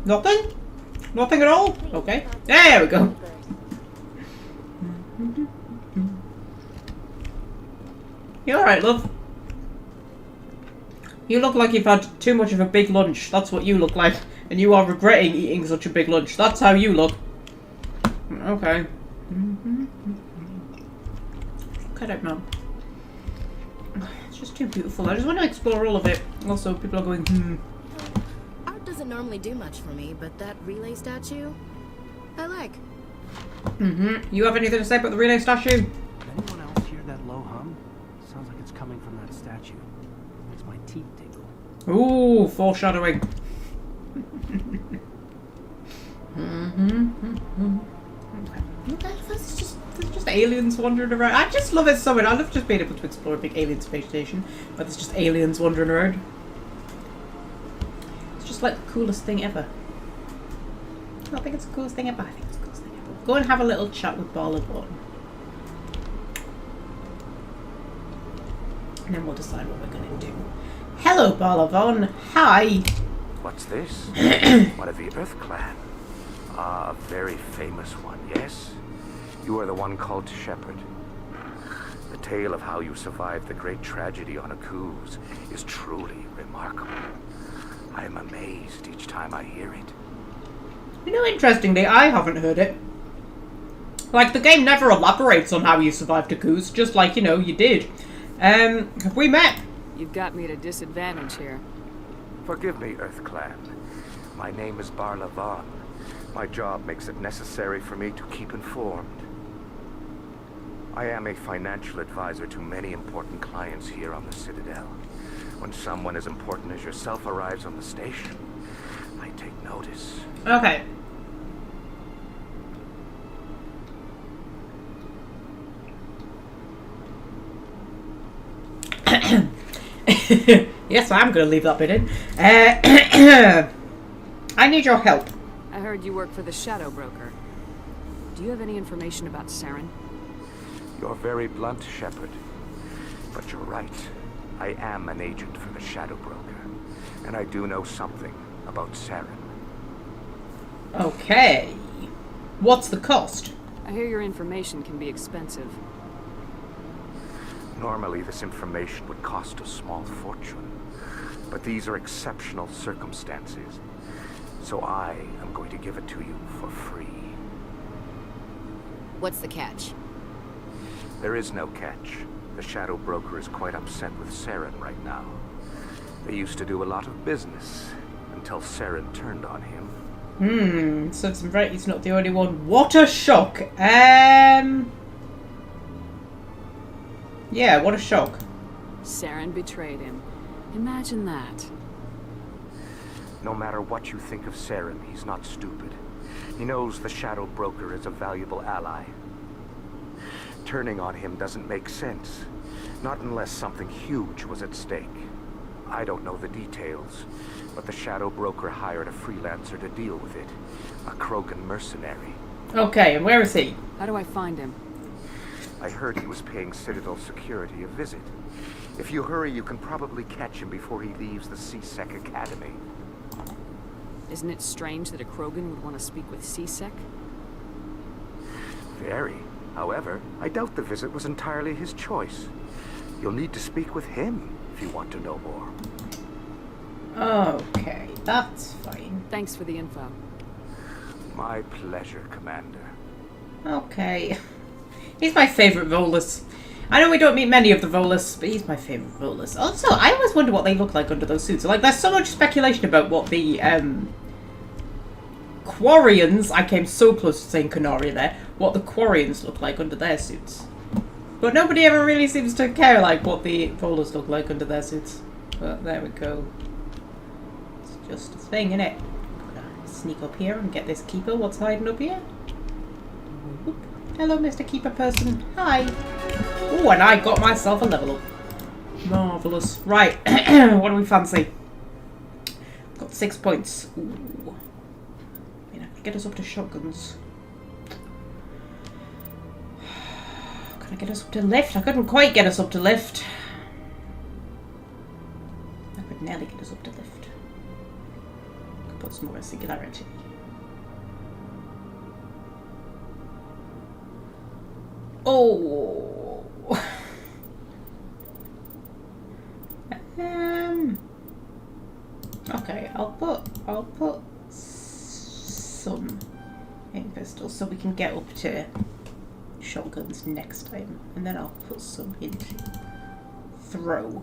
Nothing? Nothing at all? Okay. There we go. You alright, love? You look like you've had too much of a big lunch. That's what you look like. And you are regretting eating such a big lunch. That's how you look. Okay. I don't know. It's just too beautiful. I just want to explore all of it. Also, people are going, Art doesn't normally do much for me, but that relay statue, I like. You have anything to say about the relay statue? Did anyone else hear that low hum? Sounds like it's coming from that statue. Makes my teeth tingle. Ooh, foreshadowing. There's just aliens wandering around. I just love it so much. I love just being able to explore a big alien space station where there's just aliens wandering around. It's just like the coolest thing ever. I think it's the coolest thing ever. I think it's the coolest thing ever. Go and have a little chat with Barlowon. And then we'll decide what we're going to do. Hello, Barlowon. Hi. What's this? One of the Earth Clan. Ah, a very famous one, yes? You are the one called Shepard. The tale of how you survived the great tragedy on Akuz is truly remarkable. I am amazed each time I hear it. You know, interestingly, I haven't heard it. Like, the game never elaborates on how you survived Akuz, just like, you know, you did. Have we met? You've got me at a disadvantage here. Forgive me, Earth Clan. My name is Barla Vaughn. My job makes it necessary for me to keep informed. I am a financial advisor to many important clients here on the Citadel. When someone as important as yourself arrives on the station, I take notice. Okay. Yes, I'm going to leave that bit in. I need your help. I heard you work for the Shadow Broker. Do you have any information about Saren? You're very blunt, Shepard. But you're right. I am an agent for the Shadow Broker. And I do know something about Saren. Okay. What's the cost? I hear your information can be expensive. Normally, this information would cost a small fortune. But these are exceptional circumstances. So I am going to give it to you for free. What's the catch? There is no catch. The Shadow Broker is quite upset with Saren right now. They used to do a lot of business until Saren turned on him. So it's right, he's not the only one. What a shock. Yeah, what a shock. Saren betrayed him. Imagine that. No matter what you think of Saren, he's not stupid. He knows the Shadow Broker is a valuable ally. Turning on him doesn't make sense. Not unless something huge was at stake. I don't know the details, but the Shadow Broker hired a freelancer to deal with it. A Krogan mercenary. Okay, and where is he? How do I find him? I heard he was paying Citadel security a visit. If you hurry, you can probably catch him before he leaves the C-Sec Academy. Isn't it strange that a Krogan would want to speak with C-Sec? Very. However, I doubt the visit was entirely his choice. You'll need to speak with him if you want to know more. Okay, that's fine. Thanks for the info. My pleasure, Commander. Okay. He's my favourite Volus. I know we don't meet many of the Volus, but he's my favourite Volus. Also, I always wonder what they look like under those suits. Like, there's so much speculation about what the, Quarians, I came so close to saying Canaria there, what the Quarians look like under their suits. But nobody ever really seems to care, like, what the Volus look like under their suits. But there we go. It's just a thing, innit? I'm gonna sneak up here and get this keeper. What's hiding up here? Oop. Hello, Mr. Keeper person. Hi. Oh, and I got myself a level up. Marvellous. Right. What do we fancy? Got 6 points. Ooh. I mean, I could get us up to shotguns. Can I get us up to lift? I couldn't quite get us up to lift. I could nearly get us up to lift. Could put some more singularity. Oh. Okay, I'll put some in pistols so we can get up to shotguns next time, and then I'll put some in throw.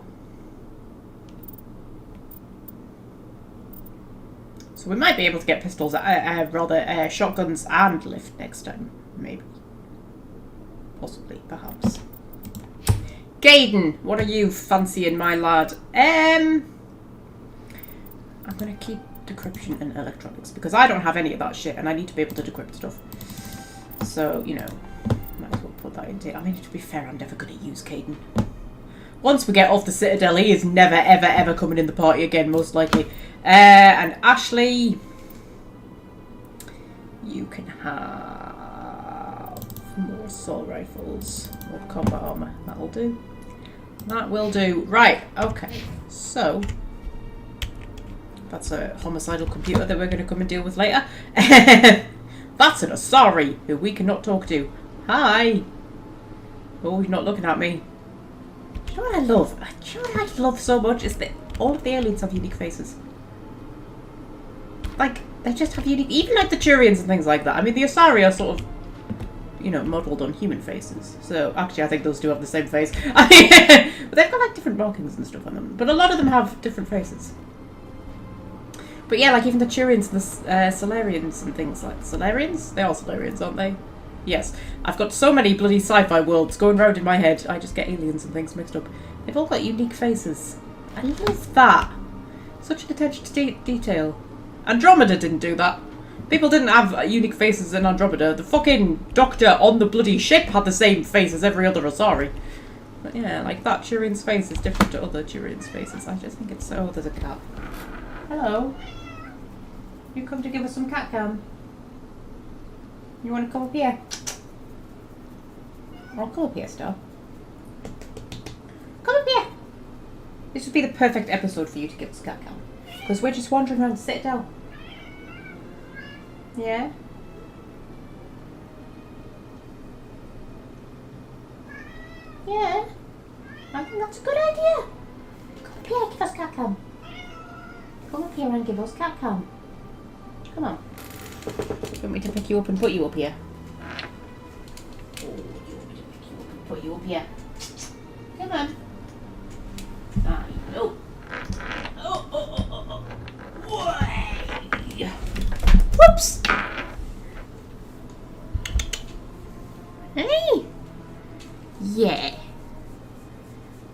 So we might be able to get pistols, rather shotguns and lift next time, maybe. Possibly, perhaps. Gaiden, what are you fancying, my lad? I'm gonna keep decryption and electronics because I don't have any of that shit and I need to be able to decrypt stuff. So, you know, might as well put that into it. I mean, to be fair, I'm never gonna use Gaiden. Once we get off the Citadel, he is never, ever, ever coming in the party again, most likely. And Ashley, you can have more assault rifles, more combat armor. That'll do. That will do. Right, okay. So, that's a homicidal computer that we're going to come and deal with later. That's an Asari, who we cannot talk to. Hi. Oh, he's not looking at me. Do you know what I love? Do you know what I love so much? Is that all of the aliens have unique faces. Like, they just have unique... Even like the Turians and things like that. I mean, the Asari are sort of, you know, modelled on human faces. So, actually, I think those two have the same face. But they've got, like, different markings and stuff on them. But a lot of them have different faces. But yeah, like, even the Turians and the Solarians and things like... Solarians? They are Solarians, aren't they? Yes. I've got so many bloody sci-fi worlds going round in my head. I just get aliens and things mixed up. They've all got unique faces. I love that. Such an attention to detail. Andromeda didn't do that. People didn't have unique faces in Andromeda. The fucking doctor on the bloody ship had the same face as every other Asari. But yeah, like that Turian's face is different to other Turian's faces. I just think it's so... Oh, there's a cat. Hello. You come to give us some cat cam? You want to come up here? I'll come up here, Star. Come up here. This would be the perfect episode for you to give us cat cam. Because we're just wandering around the Citadel. Yeah? Yeah? I think that's a good idea. Come up here, give us cat cam. Come up here and give us cat cam. Come on. You want me to pick you up and put you up here? Oh, you want me to pick you up and put you up here? Come on. Ah, no. Oh. Whoops. Hey. Yeah.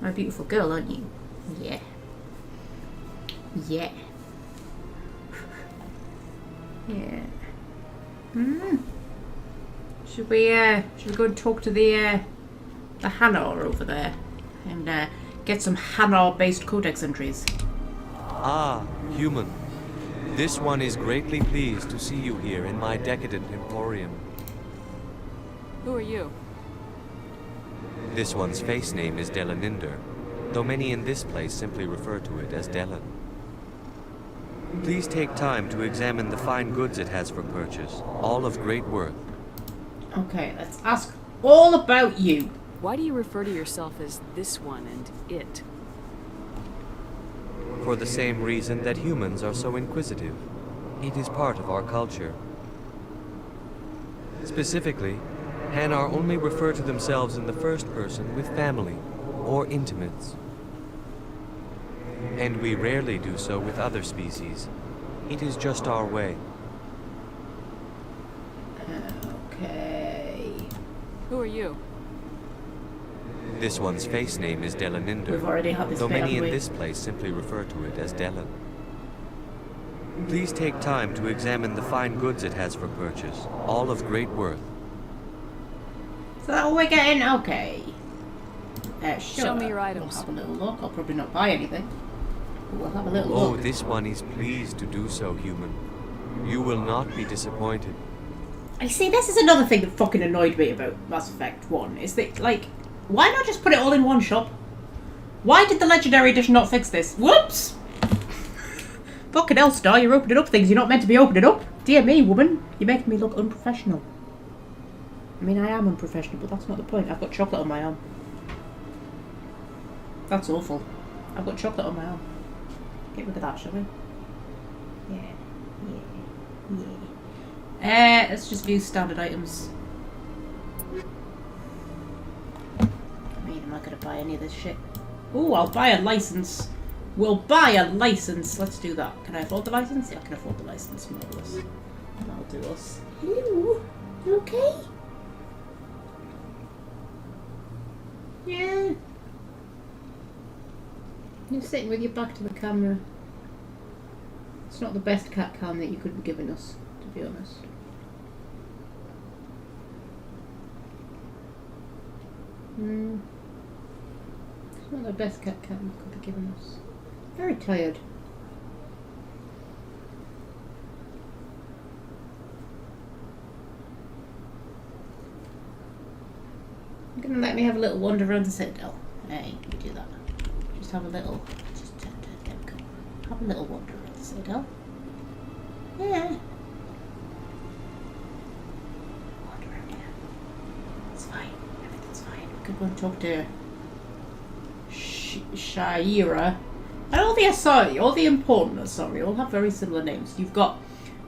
My beautiful girl, aren't you? Yeah. Yeah. Yeah. Should we go and talk to the Hanar over there and get some Hanar-based codex entries? Ah, human. This one is greatly pleased to see you here in my decadent emporium. Who are you? This one's face name is Delaninder, though many in this place simply refer to it as Delan. Please take time to examine the fine goods it has for purchase, all of great worth. Okay, let's ask all about you. Why do you refer to yourself as this one and it? For the same reason that humans are so inquisitive. It is part of our culture. Specifically, Hanar only refer to themselves in the first person with family or intimates. And we rarely do so with other species. It is just our way. Okay. Who are you? This one's face name is Delaninder. We've already had this though bit, many in haven't we? this place simply refer to it as Delan. Please take time to examine the fine goods it has for purchase, all of great worth. Is that all we're getting? Okay. Sure. Show me your items. We'll have a little look. I'll probably not buy anything. But we'll have a little Oh, look. this one is pleased to do so, human. You will not be disappointed. I see, this is another thing that fucking annoyed me about Mass Effect 1, is that, like, why not just put it all in one shop? Why did the Legendary Edition not fix this? Whoops! Fucking hell, Star, you're opening up things you're not meant to be opening up. Dear me, woman, you're making me look unprofessional. I mean, I am unprofessional, but that's not the point. I've got chocolate on my arm. That's awful. I've got chocolate on my arm. Get rid of that, shall we? Yeah. Let's just view standard items. I'm not gonna buy any of this shit. Ooh, I'll buy a license. We'll buy a license. Let's do that. Can I afford the license? Yeah, I can afford the license. Marvelous. That'll do us. Ooh, you okay? Yeah. You're sitting with your back to the camera. It's not the best cat cam that you could be giving us, to be honest. It's not the best cat cam you could be giving us. Very tired. You're gonna let me have a little wander around the Citadel. Hey, we do that. Just have a little. There we go. Have a little wander around the Citadel. Yeah. Wander around here. It's fine. Everything's fine. We could go and talk to Liara. And all the Asari, all the important Asari, all have very similar names. You've got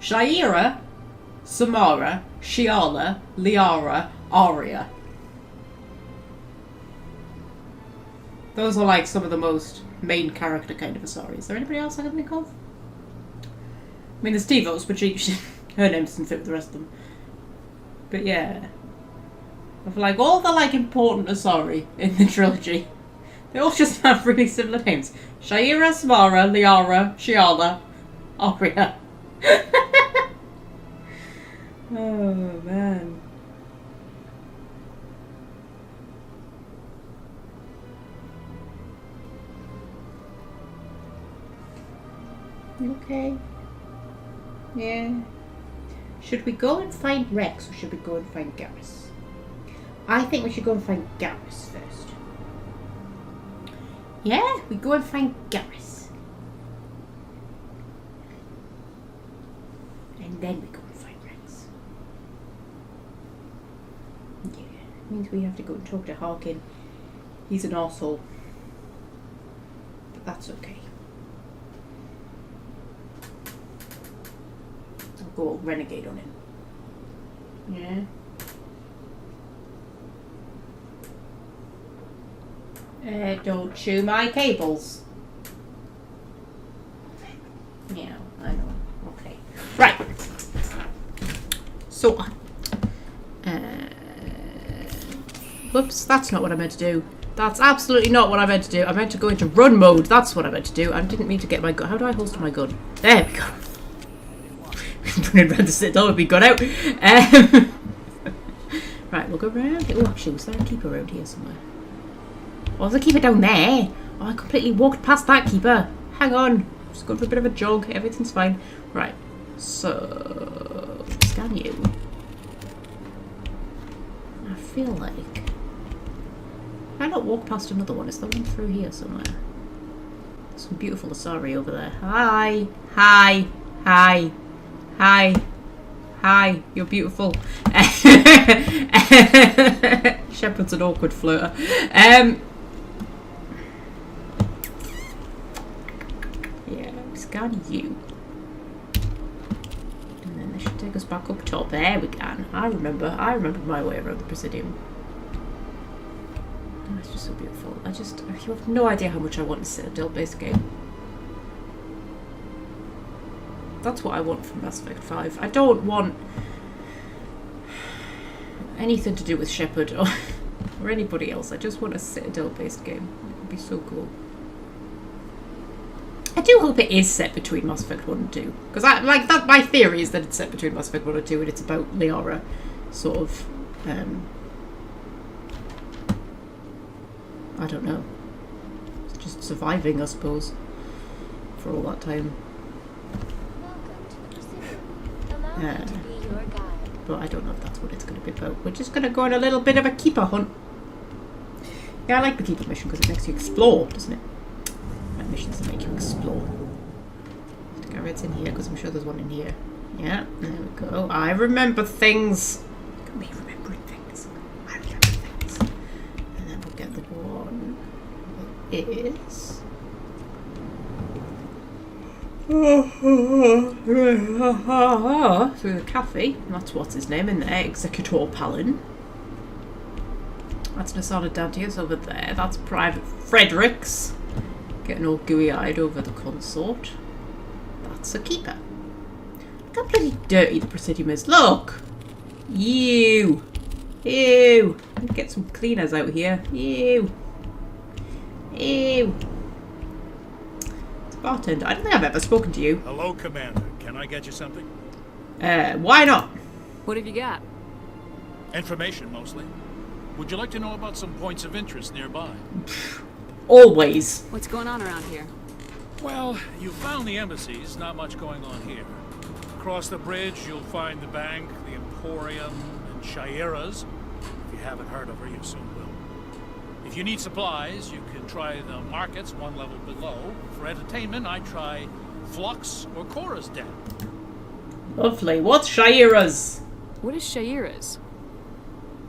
Liara, Samara, Shiala, Liara, Aria. Those are like some of the most main character kind of Asari. Is there anybody else I can think of? I mean, there's Tivos, but her name doesn't fit with the rest of them. But yeah. I feel like all the like important Asari in the trilogy, they all just have really similar names. Liara, Samara, Liara, Shiala, Aria. Oh man. Okay. Yeah. Should we go and find Rex or should we go and find Garrus? I think we should go and find Garrus first. Yeah, we go and find Garrus. And then we go and find Rex. Yeah, it means we have to go and talk to Harkin. He's an arsehole. But that's okay. I'll go all renegade on him. Yeah. Don't chew my cables. Yeah, I know. Okay. Right. So, whoops, that's not what I meant to do. That's absolutely not what I meant to do. I meant to go into run mode. That's what I meant to do. I didn't mean to get my gun. How do I holster my gun? There we go. Running around the Citadel with my gun out. Right, we'll go around. Oh, actually, was there a keeper around here somewhere? Oh, there's a keeper down there. Oh, I completely walked past that keeper. Hang on. Just going for a bit of a jog. Everything's fine. Right. So, scan you. I feel like... Can I not walk past another one? Is there one through here somewhere? Some beautiful Asari over there. Hi. Hi. Hi. Hi. Hi. You're beautiful. Shepard's an awkward flirter. Scan you. And then this should take us back up top. There we can. I remember my way around the Presidium. Oh, it's just so beautiful. You have no idea how much I want a Citadel-based game. That's what I want from Mass Effect 5. I don't want anything to do with Shepard or anybody else. I just want a Citadel-based game. It would be so cool. I do hope it is set between Mass Effect 1 and 2. Because my theory is that it's set between Mass Effect 1 and 2 and it's about Liara sort of, I don't know, just surviving, I suppose, for all that time. But I don't know if that's what it's going to be about. We're just going to go on a little bit of a keeper hunt. Yeah, I like the keeper mission because it makes you explore, doesn't it? Missions that make you explore. Garrett's in here because I'm sure there's one in here. Yeah, there we go. I remember things. Look at me remembering things. I remember things. And then we'll get the one that is. Through the cafe. That's what's his name in there. Executor Palin. That's Nasana Dantius over there. That's Private Fredericks. Getting all gooey-eyed over the consort. That's a keeper. Look how bloody dirty the Presidium is. Look! Ew! Ew! Let's get some cleaners out here. Ew! Ew! It's a bartender. I don't think I've ever spoken to you. Hello, Commander. Can I get you something? Why not? What have you got? Information, mostly. Would you like to know about some points of interest nearby? Always. What's going on around here? Well, you found the embassies. Not much going on here. Across the bridge, you'll find the bank, the Emporium, and Liara's. If you haven't heard of her, you soon will. If you need supplies, you can try the markets one level below. For entertainment, I try Flux or Cora's Den. Lovely. What's Liara's? What is Liara's?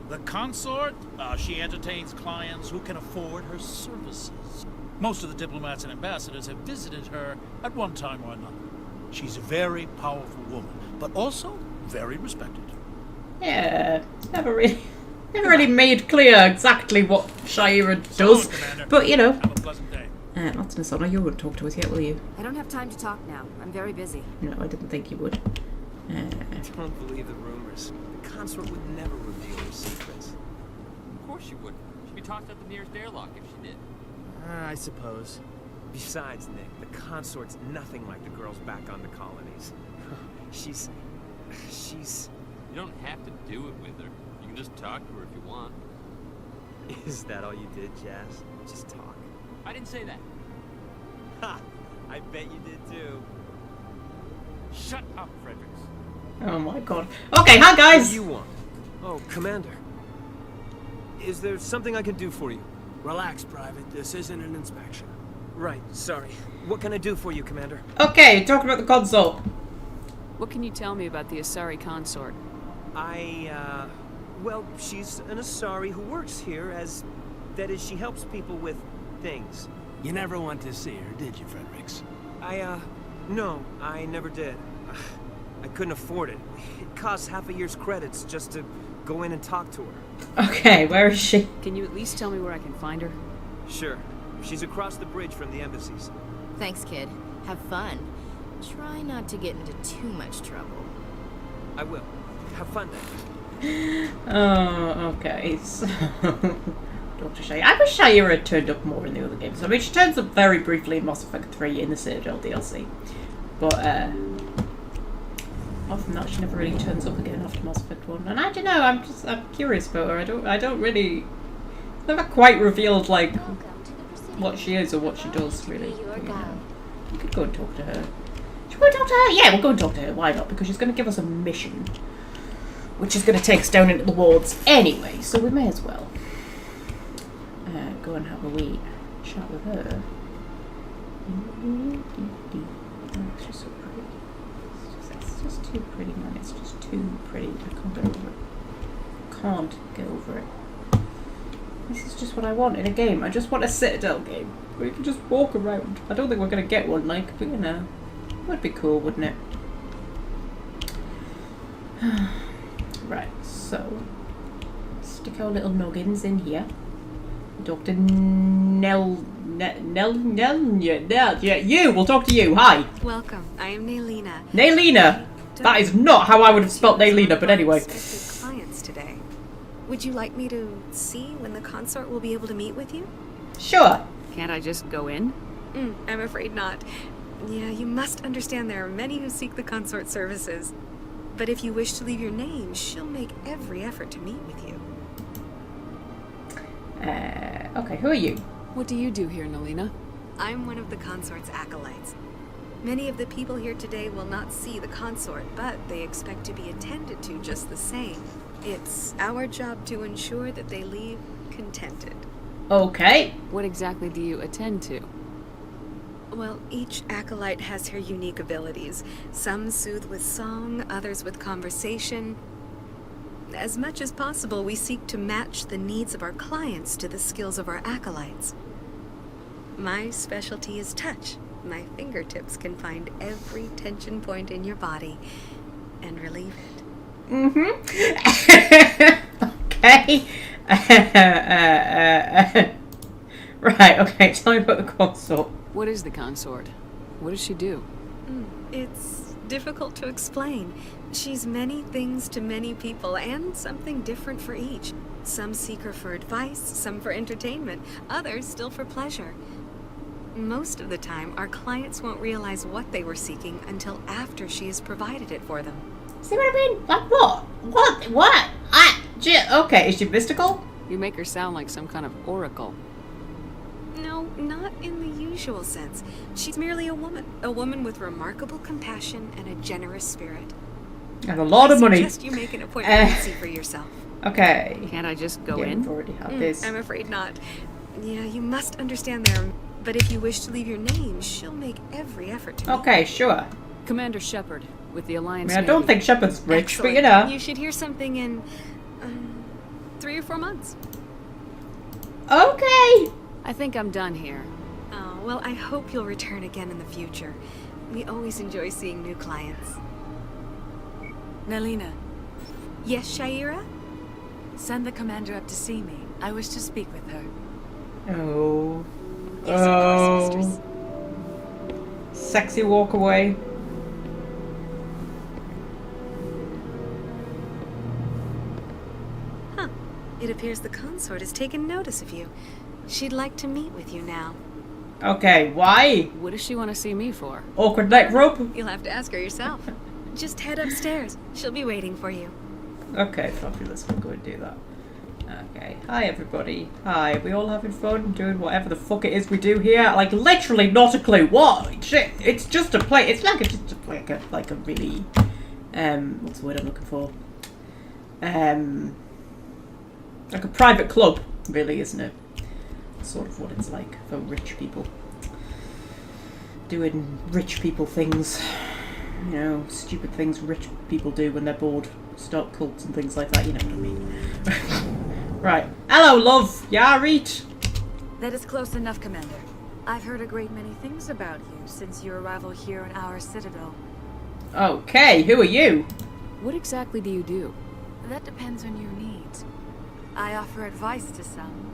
The consort, she entertains clients who can afford her services. Most of the diplomats and ambassadors have visited her at one time or another. She's a very powerful woman, but also very respected. Yeah, never really made clear exactly what Liara does. But you know, have a pleasant day. That's Nasana. You won't talk to us yet, will you? I don't have time to talk now. I'm very busy. No, I didn't think you would. Don't believe the rumors. The consort would never reveal her secrets. Of course she wouldn't. She'd be tossed at the nearest airlock if she did. I suppose. Besides, Nick, the consort's nothing like the girls back on the colonies. She's... You don't have to do it with her. You can just talk to her if you want. Is that all you did, Jazz? Just talk. I didn't say that. Ha! I bet you did too. Shut up, Fredericks. Oh my god. Okay, hi guys! What do you want? Oh, Commander. Is there something I can do for you? Relax, Private. This isn't an inspection. Right, sorry. What can I do for you, Commander? Okay, talk about the consort. What can you tell me about the Asari consort? Well, she's an Asari who works here that is, she helps people with things. You never went to see her, did you, Fredericks? No, I never did. I couldn't afford it. It costs half a year's credits just to go in and talk to her. Okay, where is she? Can you at least tell me where I can find her? Sure. She's across the bridge from the embassies. Thanks, kid. Have fun. Try not to get into too much trouble. I will. Have fun then. Oh, okay. So, Dr. Shai. I wish Liara had turned up more in the other games. I mean, she turns up very briefly in Mass Effect 3 in the Citadel DLC. But, other than that, she never really turns up again after Mass Effect 1. And I don't know, I'm curious about her. I don't really... Never quite revealed, like, what she is or what she does, really. We could go and talk to her. Should we go and talk to her? Yeah, we'll go and talk to her. Why not? Because she's going to give us a mission. Which is going to take us down into the wards anyway, so we may as well. Go and have a wee chat with her. Oh, it's just so pretty. It's just too pretty, man. It's just too pretty. I can't get over it. Can't get over it. This is just what I want in a game. I just want a Citadel game where you can just walk around. I don't think we're going to get one, like, but you know, it would be cool, wouldn't it? Right, so stick our little noggins in here. Dr. Yeah, you! We'll talk to you. Hi. Welcome. I am Naylina. Naylina! That is not how I would have spelt Naylina, but anyway. Clients today. Would you like me to see when the consort will be able to meet with you? Sure. Can't I just go in? I'm afraid not. Yeah, you must understand there are many who seek the consort services. But if you wish to leave your name, she'll make every effort to meet with you. Okay, who are you? What do you do here, Naylina? I'm one of the consort's acolytes. Many of the people here today will not see the consort, but they expect to be attended to just the same. It's our job to ensure that they leave contented. Okay. What exactly do you attend to? Well, each acolyte has her unique abilities. Some soothe with song, others with conversation. As much as possible, we seek to match the needs of our clients to the skills of our acolytes. My specialty is touch. My fingertips can find every tension point in your body and relieve it. Okay. Right, okay, tell me about the consort. What is the consort? What does she do? It's difficult to explain. She's many things to many people, and something different for each. Some seek her for advice, some for entertainment, others still for pleasure. Most of the time, our clients won't realize what they were seeking until after she has provided it for them. See what I mean? Like what? What? Okay, is she mystical? You make her sound like some kind of oracle. No, not in the usual sense. She's merely a woman. A woman with remarkable compassion and a generous spirit. And a lot of money. I suggest you make an appointment and see for yourself. Okay. Can't I just go yeah, in? We've already had this. I'm afraid not. Yeah, you must understand there. But if you wish to leave your name, she'll make every effort to. Okay, sure. Commander Shepard with the Alliance. I mean, I don't think Shepard's rich, Excellent. but you know. You should hear something in 3 or 4 months. Okay. I think I'm done here. Oh, well, I hope you'll return again in the future. We always enjoy seeing new clients. Nelina, Yes, Shaira? send the commander up to see me. I wish to speak with her. Oh. Yes, of course, mistress. Sexy walk away. Huh. It appears the consort has taken notice of you. She'd like to meet with you now. Okay, why? What does she want to see me for? Awkward neck rub? You'll have to ask her yourself. Just head upstairs. She'll be waiting for you. Okay, fabulous. We'll go and do that. Okay. Hi, everybody. Hi. We all having fun doing whatever the fuck it is we do here? Like, literally not a clue. What? Shit. It's just a play. It's like just a play. Like a really... what's the word I'm looking for? Like a private club, really, isn't it? Sort of what it's like for rich people. Doing rich people things. You know, stupid things rich people do when they're bored. Start cults and things like that, you know what I mean. Right. Hello, love. Yarit. That is close enough, Commander. I've heard a great many things about you since your arrival here in our citadel. Okay, who are you? What exactly do you do? That depends on your needs. I offer advice to some,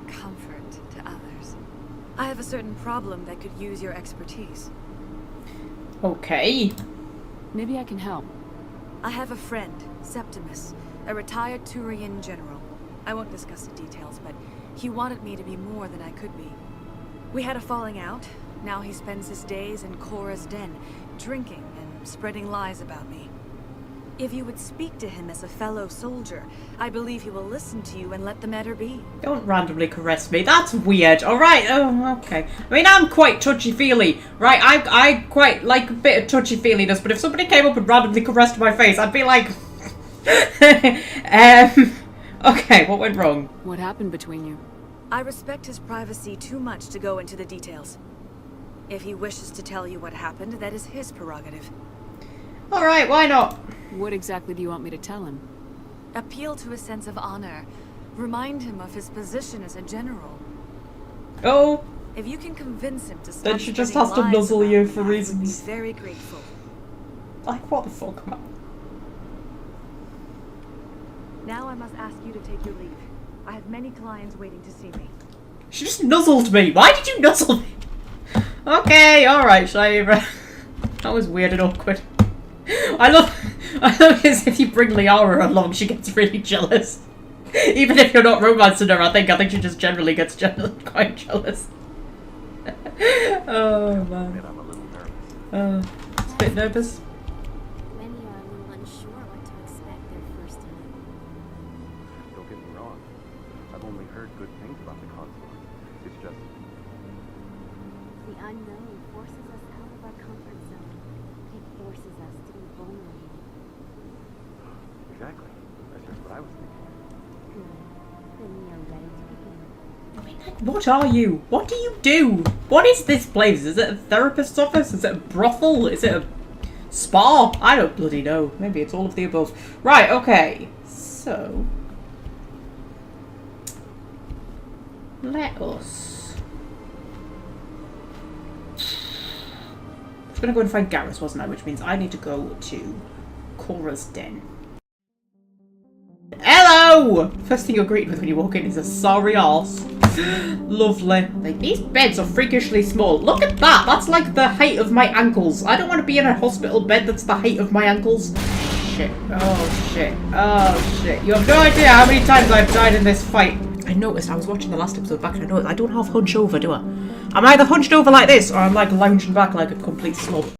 comfort to others. I have a certain problem that could use your expertise. Okay. Maybe I can help. I have a friend, Septimus, a retired Turian general. I won't discuss the details, but he wanted me to be more than I could be. We had a falling out. Now he spends his days in Cora's den, drinking and spreading lies about me. If you would speak to him as a fellow soldier, I believe he will listen to you and let the matter be. Don't randomly caress me. That's weird. Alright, oh, okay. I mean, I'm quite touchy-feely, right? I quite like a bit of touchy-feeliness, but if somebody came up and randomly caressed my face, I'd be like... Okay, what went wrong? What happened between you? I respect his privacy too much to go into the details. If he wishes to tell you what happened, that is his prerogative. Alright, why not? What exactly do you want me to tell him? Appeal to his sense of honor. Remind him of his position as a general. Oh. If you can convince him to stop Then she just spreading has to lies nuzzle about you me, for I would be reasons. very grateful. Like, what the fuck, man? Now I must ask you to take your leave. I have many clients waiting to see me. She just nuzzled me. Why did you nuzzle me? Okay, alright, Shaira. That was weird and awkward. I love as if you bring Liara along, she gets really jealous. Even if you're not romancing her, I think she just generally gets quite jealous. Oh man. I'm a little nervous. It's a bit nervous. Many are a little unsure what to expect their first time. Don't get me wrong. I've only heard good things about the consort. It's just... The unknown forces us out of our comfort zone. It forces us to be vulnerable. Exactly. That's just what I was thinking. Good. Then we are ready to begin. I mean, like, what are you? What do you do? What is this place? Is it a therapist's office? Is it a brothel? Is it a spa? I don't bloody know. Maybe it's all of the above. Right, okay. So... let us... I was going to go and find Garrus, wasn't I? Which means I need to go to Cora's den. Hello! Hello! First thing you're greeted with when you walk in is a sorry arse. Lovely. Like, these beds are freakishly small. Look at that! That's like the height of my ankles. I don't want to be in a hospital bed that's the height of my ankles. Shit. Oh shit. Oh shit. You have no idea how many times I've died in this fight. I noticed, I was watching the last episode back and I noticed I don't half hunch over, do I? I'm either hunched over like this or I'm like lounging back like a complete slob.